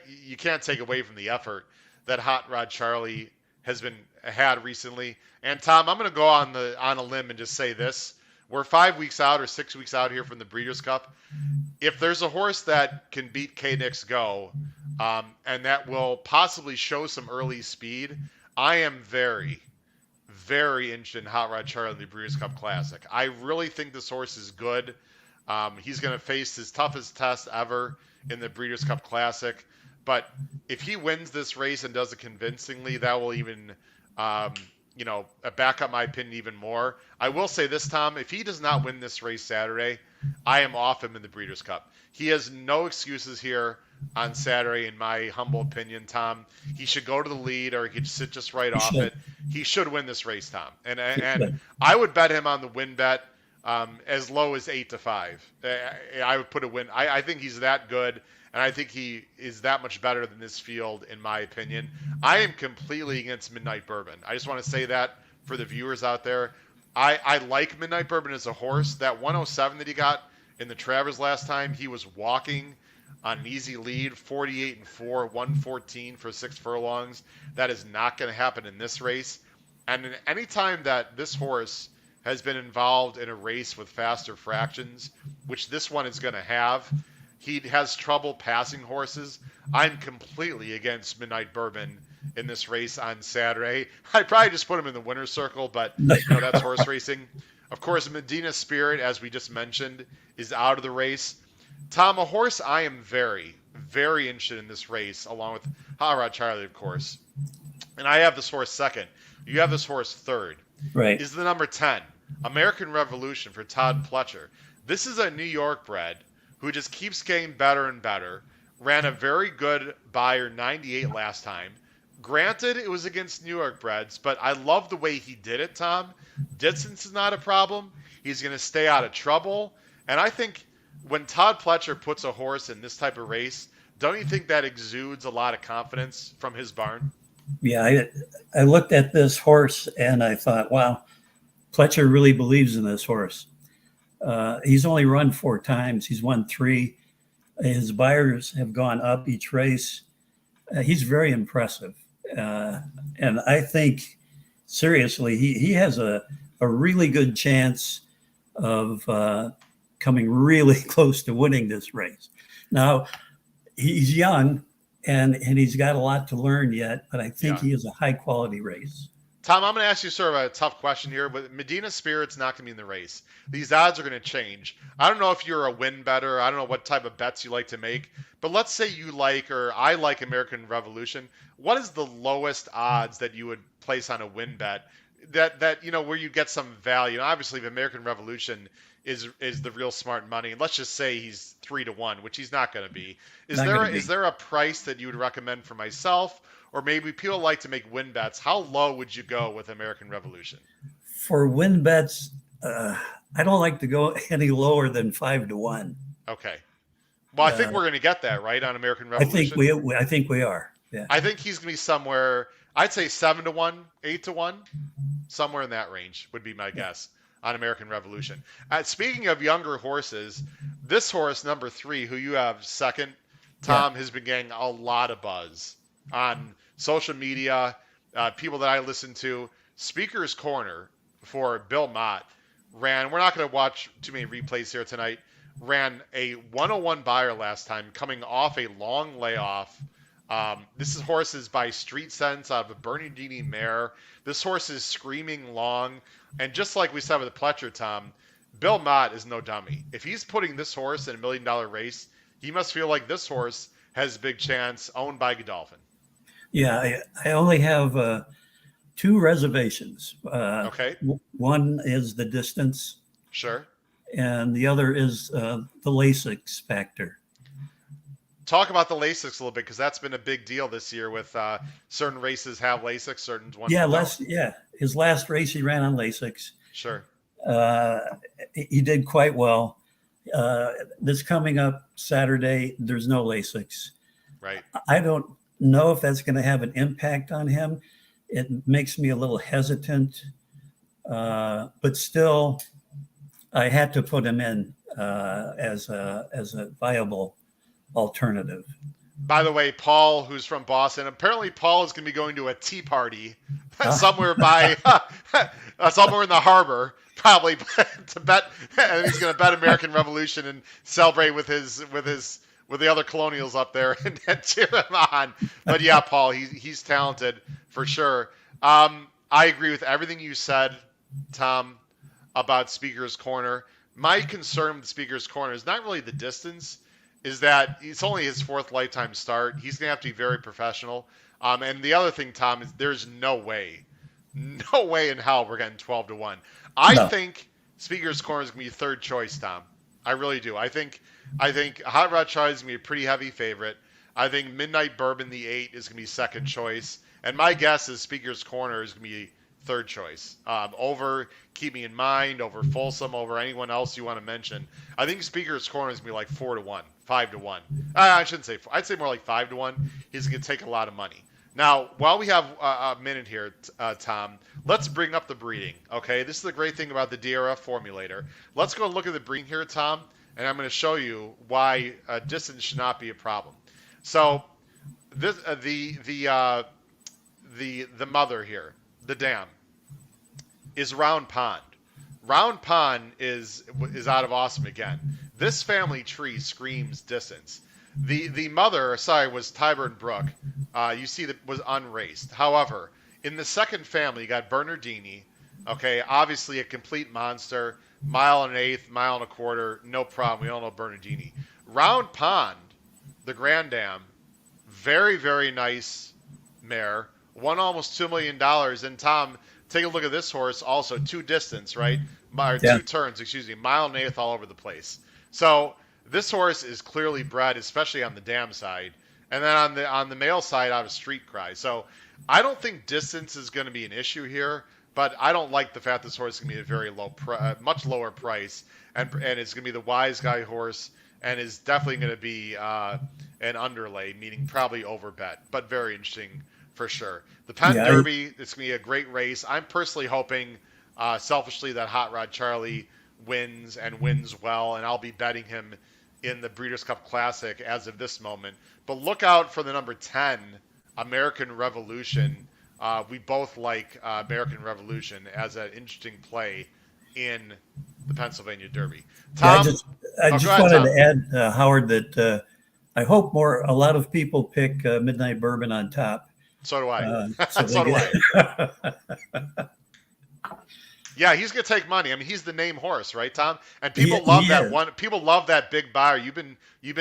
S1: you can't take away from the effort that Hot Rod Charlie had recently. And Tom, I'm going to go on a limb and just say this: we're 5 weeks out or 6 weeks out here from the Breeders' Cup. If there's a horse that can beat K-Nix Go, and that will possibly show some early speed, I am very, very interested in Hot Rod Charlie in the Breeders' Cup Classic. I really think this horse is good. He's going to face his toughest test ever in the Breeders' Cup Classic. But if he wins this race and does it convincingly, that will even, back up my opinion even more. I will say this, Tom, if he does not win this race Saturday, I am off him in the Breeders' Cup. He has no excuses here on Saturday, in my humble opinion, Tom. He should go to the lead, or he could sit just right off it. He should win this race, Tom. And I would bet him on the win bet as low as 8-5. I would put a win. I think he's that good, and I think he is that much better than this field, in my opinion. I am completely against Midnight Bourbon. I just want to say that for the viewers out there. I like Midnight Bourbon as a horse. That 107 that he got in the Travers last time, he was walking on an easy lead, 48-4, 114 for 6 furlongs. That is not going to happen in this race. And any time that this horse has been involved in a race with faster fractions, which this one is going to have, he has trouble passing horses. I'm completely against Midnight Bourbon in this race on Saturday. I'd probably just put him in the winner's circle, but that's horse racing. Of course, Medina Spirit, as we just mentioned, is out of the race. Tom, a horse I am very, very interested in this race, along with Hot Rod Charlie, of course. And I have this horse second. You have this horse third.
S3: right.
S1: Is the number 10, American Revolution for Todd Pletcher. This is a New York bred who just keeps getting better and better. Ran a very good Beyer 98 last time. Granted, it was against New York breds, but I love the way he did it, Tom. Distance is not a problem. He's going to stay out of trouble. And I think when Todd Pletcher puts a horse in this type of race, don't you think that exudes a lot of confidence from his barn?
S3: Yeah, I looked at this horse and I thought, wow, Pletcher really believes in this horse. He's only run 4 times. He's won 3. His Beyers have gone up each race. He's very impressive. And I think, seriously, he has a really good chance of coming really close to winning this race. Now, he's young and he's got a lot to learn yet, but I think he is a high quality race.
S1: Tom, I'm going to ask you sort of a tough question here, but Medina Spirit's not going to be in the race. These odds are going to change. I don't know if you're a win better. I don't know what type of bets you like to make, but let's say you like, or I like American Revolution. What is the lowest odds that you would place on a win bet that where you get some value? And obviously, if American Revolution is the real smart money, and let's just say he's 3-1, which he's not going to be. Is there a price that you would recommend for myself? Or maybe people like to make win bets. How low would you go with American Revolution?
S3: For win bets, I don't like to go any lower than 5-1.
S1: Okay. Well, I think we're going to get that right on American Revolution.
S3: I think we are. Yeah.
S1: I think he's going to be somewhere. I'd say 7-1, 8-1, somewhere in that range would be my guess on American Revolution. Speaking of younger horses, this horse number 3, who you have second, Tom has been getting a lot of buzz on social media. People that I listen to, Speaker's Corner for Bill Mott ran. We're not going to watch too many replays here tonight. Ran a 101 buyer last time, coming off a long layoff. This is horses by Street Sense out of a Bernardini mare. This horse is screaming long, and just like we said with the Pletcher, Tom, Bill Mott is no dummy. If he's putting this horse in $1 million race, he must feel like this horse has a big chance, owned by Godolphin.
S3: Yeah, I only have 2 reservations.
S1: Okay.
S3: One is the distance,
S1: Sure.
S3: and the other is the Lasix factor.
S1: Talk about the Lasix a little bit, because that's been a big deal this year with certain races have Lasix, certain ones don't.
S3: His last race he ran on Lasix.
S1: Sure.
S3: He did quite well. This coming up Saturday, there's no Lasix.
S1: Right.
S3: I don't know if that's going to have an impact on him. It makes me a little hesitant, but still, I had to put him in as a viable alternative.
S1: By the way, Paul, who's from Boston, apparently Paul is going to be going to a tea party somewhere by somewhere in the harbor, probably to bet, and he's going to bet American Revolution and celebrate with the other colonials up there and cheer him on. But yeah, Paul, he's talented for sure. I agree with everything you said, Tom, about Speaker's Corner. My concern with Speaker's Corner is not really the distance, is that it's only his 4th lifetime start. He's going to have to be very professional. And the other thing, Tom, is there's no way in hell we're getting 12-1. I think Speaker's Corner is going to be 3rd choice, Tom. I really do. I think Hot Rod Charlie is going to be a pretty heavy favorite. I think Midnight Bourbon, the 8, is going to be 2nd choice. And my guess is Speaker's Corner is going to be 3rd choice. Over Keep Me in Mind, over Folsom, over anyone else you want to mention. I think Speaker's Corner is going to be like 4-1, 5-1. I shouldn't say 4. I'd say more like 5-1. He's going to take a lot of money. Now, while we have a minute here, Tom, let's bring up the breeding. Okay, this is the great thing about the DRF formulator. Let's go and look at the breeding here, Tom, and I'm going to show you why distance should not be a problem. So, this the mother here, the dam, is Round Pond. Round Pond is out of Awesome again. This family tree screams distance. The mother, was Tyburn Brook. You see that was unraced. However, in the second family, you got Bernardini. Okay, obviously a complete monster. 1 1/8, 1 1/4, no problem. We all know Bernardini. Round Pond, the Grand Dam, very, very nice mare. Won almost $2 million. And Tom, take a look at this horse. Also, 2 distance, right? 2 turns, 1 1/8 all over the place. So this horse is clearly bred, especially on the dam side, and then on the male side, out of Street Cry. So I don't think distance is going to be an issue here, but I don't like the fact this horse is going to be a very much lower price, and it's going to be the wise guy horse, and is definitely going to be an underlay, meaning probably overbet, but very interesting for sure. The Penn Derby, it's going to be a great race. I'm personally hoping, selfishly, that Hot Rod Charlie wins and wins well, and I'll be betting him in the Breeders' Cup Classic as of this moment. But look out for the number 10, American Revolution. We both like American Revolution as an interesting play in the Pennsylvania Derby. Tom,
S3: I just wanted to add, Howard, that I hope a lot of people pick Midnight Bourbon on top.
S1: So do I.
S3: So do
S1: I. Yeah, he's gonna take money. I mean, he's the name horse, right, Tom? And people love that one. People love that big buyer. You've been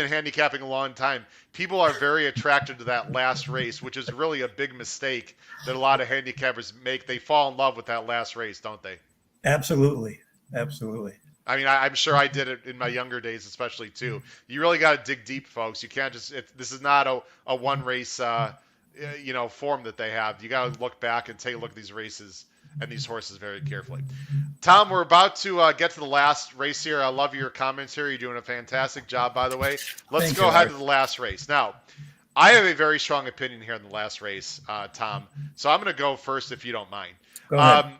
S1: handicapping a long time. People are very attracted to that last race, which is really a big mistake that a lot of handicappers make. They fall in love with that last race, don't they?
S3: Absolutely.
S1: I mean, I'm sure I did it in my younger days, especially too. You really got to dig deep, folks. You can't just. This is not a one race, form that they have. You got to look back and take a look at these races and these horses very carefully. Tom, we're about to get to the last race here. I love your comments here. You're doing a fantastic job, by the way. Let's go ahead to the last race. Now, I have a very strong opinion here in the last race, Tom. So I'm going to go first if you don't mind.
S3: Go ahead.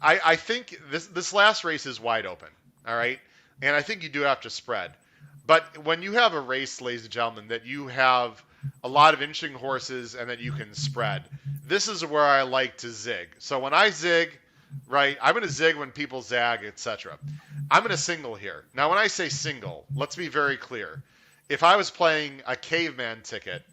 S1: I think this last race is wide open, all right? And I think you do have to spread. But when you have a race, ladies and gentlemen, that you have a lot of interesting horses and that you can spread, this is where I like to zig. So when I zig, right, I'm going to zig when people zag, etc. I'm going to single here. Now, when I say single, let's be very clear. If I was playing a caveman ticket,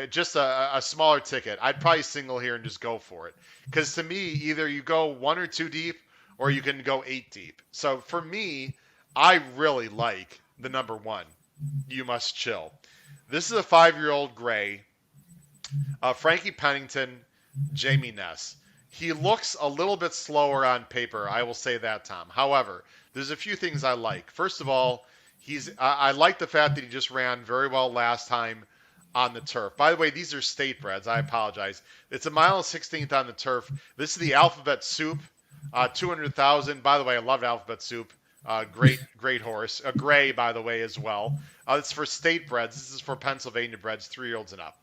S1: just a smaller ticket, I'd probably single here and just go for it. Because to me, either you go 1 or 2 deep, or you can go 8 deep. So for me, I really like the number 1, You Must Chill. This is a 5-year-old gray, Frankie Pennington, Jamie Ness. He looks a little bit slower on paper, I will say that, Tom. However, there's a few things I like. First of all, I like the fact that he just ran very well last time on the turf. By the way, these are state breds. I apologize. It's a 1.16 on the turf. This is the Alphabet Soup, 200,000. By the way, I love Alphabet Soup. Great horse. A gray, by the way, as well. It's for state breds. This is for Pennsylvania breds, 3-year-olds and up.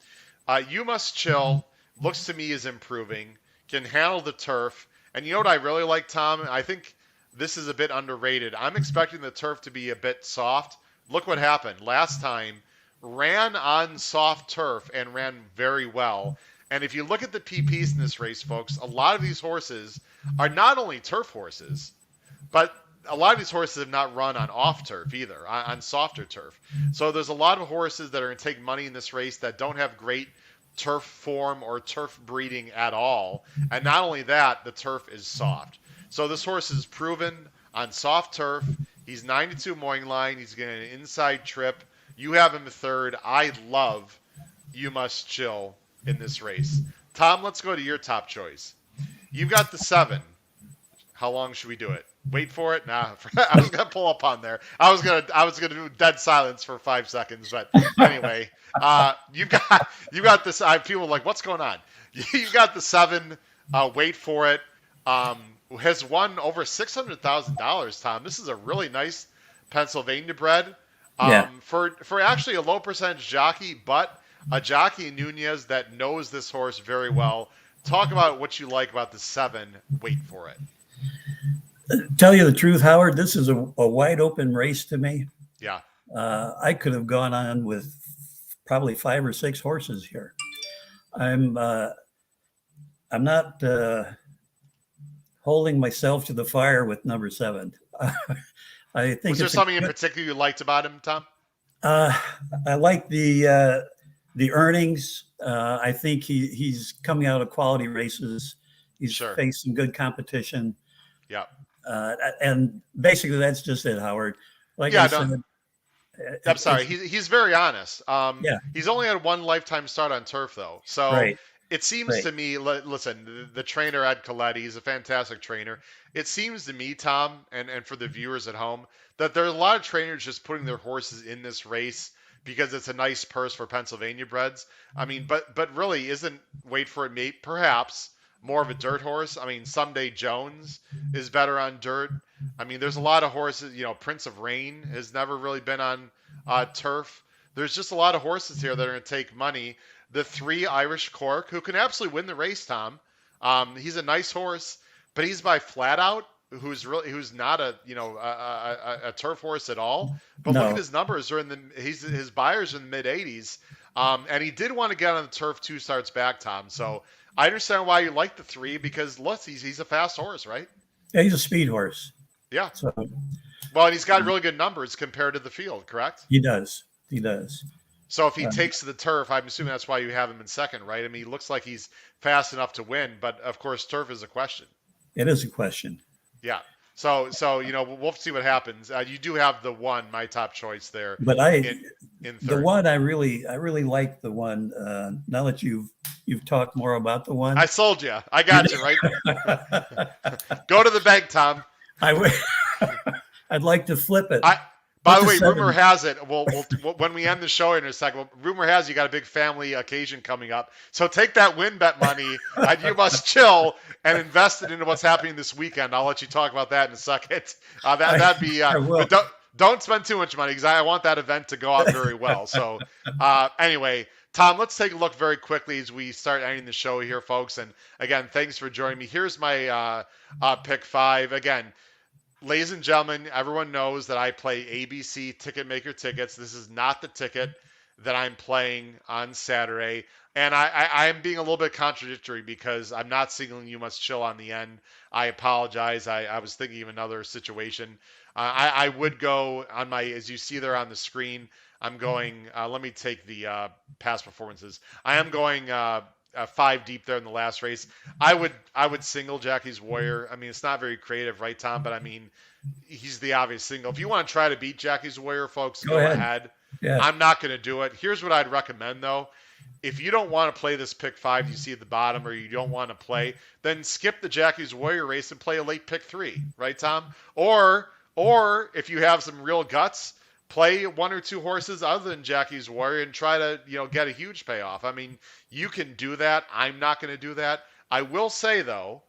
S1: You Must Chill looks to me is improving, can handle the turf. And you know what I really like, Tom? I think this is a bit underrated. I'm expecting the turf to be a bit soft. Look what happened. Last time, ran on soft turf and ran very well. And if you look at the PPs in this race, folks, a lot of these horses are not only turf horses, but a lot of these horses have not run on off turf either, on softer turf. So there's a lot of horses that are going to take money in this race that don't have great turf form or turf breeding at all. And not only that, the turf is soft. So this horse is proven on soft turf. He's 92 morning line. He's getting an inside trip. You have him 3rd. I love You Must Chill in this race. Tom, let's go to your top choice. You've got the 7. How long should we do it? Wait for it? Nah, I was gonna pull up on there. I was gonna do dead silence for 5 seconds, but anyway, you got this. People are like, what's going on? You got the 7. Wait for it. Has won over $600,000. Tom, this is a really nice Pennsylvania bred. For actually a low percentage jockey, but a jockey in Nunez that knows this horse very well. Talk about what you like about the 7. Wait for it.
S3: Tell you the truth, Howard, this is a wide open race to me.
S1: Yeah.
S3: I could have gone on with probably 5 or 6 horses here. I'm not holding myself to the fire with number 7. I think.
S1: Was there something in particular you liked about him, Tom?
S3: I like the earnings. I think he's coming out of quality races. He's faced some good competition.
S1: Yeah.
S3: And basically, that's just it, Howard. Like
S1: yeah,
S3: I said,
S1: I'm sorry. He's very honest. He's only had 1 lifetime start on turf, though. So it seems to me, listen, the trainer, Ed Coletti, he's a fantastic trainer. It seems to me, Tom, and for the viewers at home, that there are a lot of trainers just putting their horses in this race because it's a nice purse for Pennsylvania breds. I mean, but really isn't Wait for It mate perhaps more of a dirt horse? I mean, Someday Jones is better on dirt. I mean, there's a lot of horses. Prince of Rain has never really been on turf. There's just a lot of horses here that are going to take money. The 3 Irish Cork, who can absolutely win the race, Tom. He's a nice horse, but he's by Flat Out, who's not a turf horse at all. But look at his numbers. His buyers are in the mid 80s, and he did want to get on the turf 2 starts back, Tom. So I understand why you like the 3 because look, he's a fast horse, right?
S3: Yeah, he's a speed horse.
S1: Yeah. Well, and he's got really good numbers compared to the field, correct?
S3: He does.
S1: So if he takes the turf, I'm assuming that's why you have him in 2nd, right? I mean, he looks like he's fast enough to win, but of course, turf is a question.
S3: It is a question.
S1: Yeah. So we'll see what happens. You do have the 1, my top choice there.
S3: But
S1: in 3rd.
S3: The 1 I really like the 1. Now that you've talked more about the 1,
S1: I sold you. I got you right. Go to the bank, Tom.
S3: I'd like to flip it.
S1: By the way, rumor has it, we'll when we end the show in a second, rumor has you got a big family occasion coming up. So take that win bet money and You Must Chill and invest it into what's happening this weekend. I'll let you talk about that in a second. That'd be but don't spend too much money because I want that event to go out very well. So anyway, Tom, let's take a look very quickly as we start ending the show here, folks. And again, thanks for joining me. Here's my pick 5. Again, ladies and gentlemen, everyone knows that I play ABC Ticket Maker tickets. This is not the ticket that I'm playing on Saturday. And I am being a little bit contradictory because I'm not signaling you must chill on the end. I apologize. I was thinking of another situation. I would go on my, as you see there on the screen, I'm going, let me take the past performances. I am going 5 deep there in the last race. I would single Jackie's Warrior. I mean, it's not very creative, right, Tom? But I mean, he's the obvious single. If you want to try to beat Jackie's Warrior, folks, go ahead.
S3: Yeah.
S1: I'm not going to do it. Here's what I'd recommend, though. If you don't want to play this pick 5 you see at the bottom, or you don't want to play, then skip the Jackie's Warrior race and play a late pick 3, right, Tom? Or if you have some real guts, play 1 or 2 horses other than Jackie's Warrior and try to, get a huge payoff. I mean, you can do that. I'm not going to do that. I will say, though,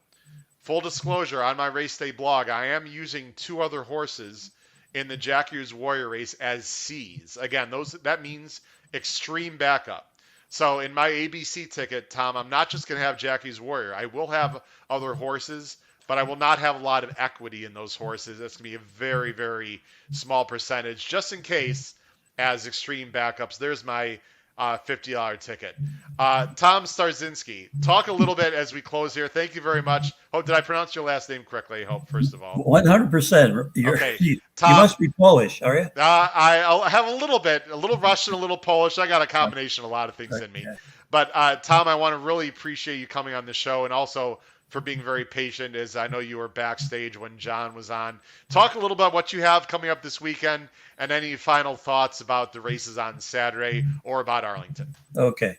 S1: full disclosure, on my race day blog, I am using 2 other horses in the Jackie's Warrior race as C's. Again, that means extreme backup. So in my ABC ticket, Tom, I'm not just going to have Jackie's Warrior. I will have other horses, but I will not have a lot of equity in those horses. That's going to be a very, very small percentage, just in case, as extreme backups. There's my $50 ticket. Tom Starzinski, talk a little bit as we close here. Thank you very much. Oh, did I pronounce your last name correctly? I hope, first of all.
S3: 100%.
S1: Okay.
S3: You
S1: Tom,
S3: must be Polish, are you?
S1: I'll have a little Russian, a little Polish. I got a combination of a lot of things in me. But Tom, I want to really appreciate you coming on the show, and also for being very patient, as I know you were backstage when John was on. Talk a little about what you have coming up this weekend, and any final thoughts about the races on Saturday or about Arlington.
S3: Okay.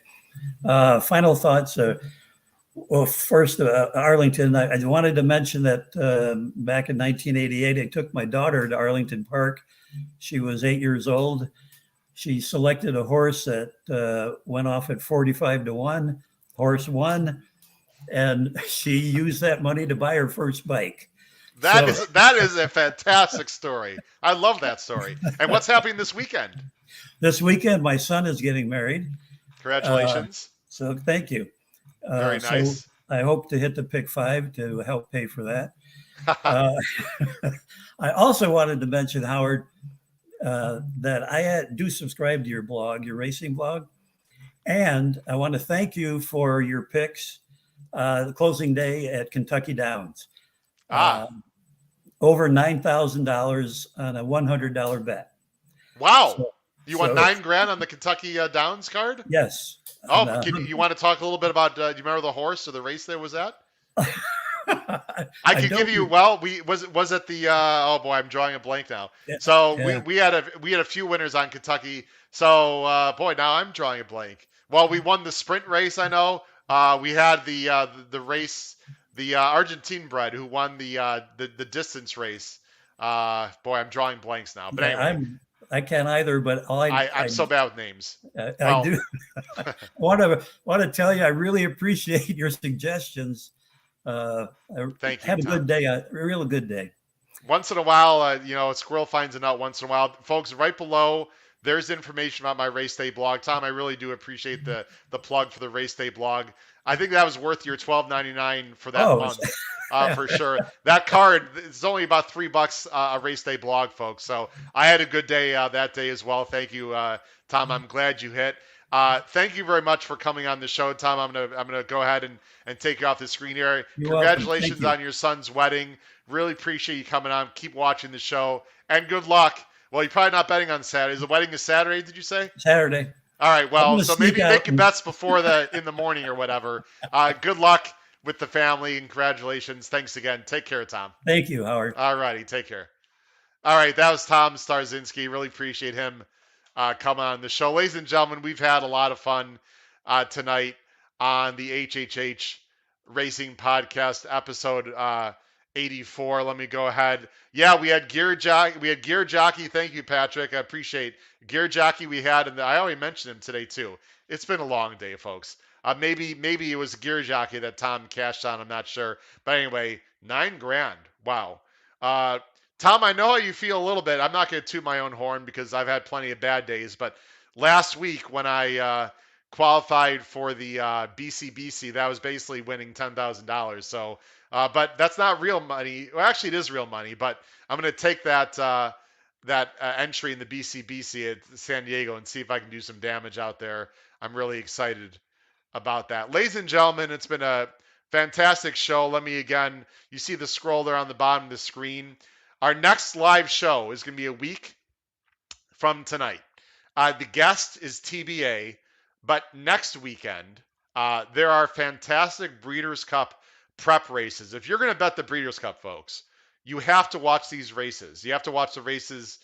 S3: Final thoughts. Well, first, Arlington, I wanted to mention that back in 1988, I took my daughter to Arlington Park. She was 8 years old. She selected a horse that went off at 45-1. Horse won, and she used that money to buy her first bike.
S1: That is a fantastic story. I love that story. And what's happening this weekend?
S3: This weekend, my son is getting married.
S1: Congratulations.
S3: So thank you.
S1: Very nice.
S3: So I hope to hit the pick 5 to help pay for that. I also wanted to mention, Howard, that I do subscribe to your blog, your racing blog. And I want to thank you for your picks, the closing day at Kentucky Downs. Over $9,000 on a $100 bet.
S1: Wow. So, you won $9,000 on the Kentucky Downs card?
S3: Yes.
S1: Oh, you want to talk a little bit about, do you remember the horse or the race there was at? I could give you, was it the, oh boy, I'm drawing a blank now. Yeah, so yeah. We had a few winners on Kentucky. So, boy, now I'm drawing a blank. Well, we won the sprint race, I know. We had the race, the Argentine bred who won the distance race. Boy, I'm drawing blanks now. But anyway.
S3: I can't either, but
S1: I'm so bad with names.
S3: I do. I want to tell you, I really appreciate your suggestions.
S1: Thank you.
S3: Have a good day. A real good day.
S1: Once in a while, a squirrel finds a nut once in a while. Folks, right below, there's information about my race day blog. Tom, I really do appreciate the plug for the race day blog. I think that was worth your $12.99 for that month. For sure. That card is only about $3 a race day blog, folks. So I had a good day that day as well. Thank you, Tom. I'm glad you hit. Thank you very much for coming on the show, Tom. I'm gonna go ahead and take you off the screen here. Congratulations on your son's wedding. Really appreciate you coming on. Keep watching the show, and good luck. Well, you're probably not betting on Saturday. The wedding is Saturday, did you say?
S3: Saturday.
S1: All right. Well, so maybe make your bets before in the morning or whatever. Good luck with the family, and congratulations. Thanks again. Take care, Tom.
S3: Thank you, Howard.
S1: All righty. Take care. All right. That was Tom Starzinski. Really appreciate him coming on the show. Ladies and gentlemen, we've had a lot of fun tonight on the HHH Racing Podcast episode 84. Let me go ahead. Yeah, we had Gear Jockey. Thank you, Patrick. I appreciate Gear Jockey we had, and I already mentioned him today too. It's been a long day, folks. Maybe it was Gear Jockey that Tom cashed on. I'm not sure. But anyway, $9,000. Wow. Tom, I know how you feel a little bit. I'm not going to toot my own horn because I've had plenty of bad days. But last week when I qualified for the BCBC. That was basically winning $10,000. So, but that's not real money. Well, actually, it is real money. But I'm going to take that entry in the BCBC at San Diego and see if I can do some damage out there. I'm really excited about that. Ladies and gentlemen, it's been a fantastic show. Let me again, you see the scroll there on the bottom of the screen. Our next live show is going to be a week from tonight. The guest is TBA, but next weekend, there are fantastic Breeders' Cup prep races. If you're going to bet the Breeders' Cup, folks, you have to watch these races. You have to watch the races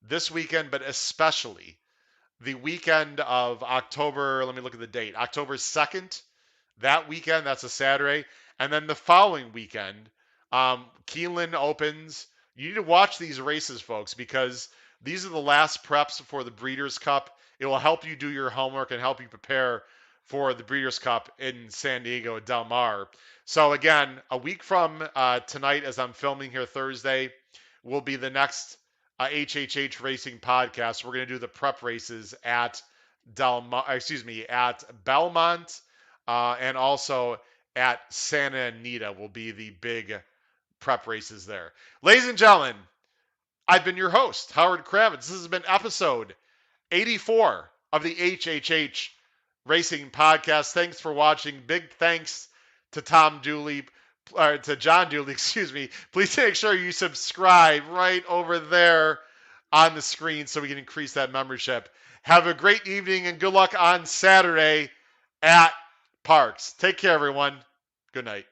S1: this weekend, but especially the weekend of October, let me look at the date, October 2nd, that weekend, that's a Saturday. And then the following weekend, Keeneland opens. You need to watch these races, folks, because these are the last preps for the Breeders' Cup. It will help you do your homework and help you prepare for the Breeders' Cup in San Diego, Del Mar. So again, a week from tonight, as I'm filming here Thursday, will be the next HHH Racing podcast. We're going to do the prep races at at Belmont and also at Santa Anita will be the big prep races there. Ladies and gentlemen, I've been your host, Howard Kravitz. This has been episode 84 of the HHH Racing Podcast. Thanks for watching. Big thanks to John Dooley, excuse me. Please make sure you subscribe right over there on the screen so we can increase that membership. Have a great evening and good luck on Saturday at Parx. Take care, everyone. Good night.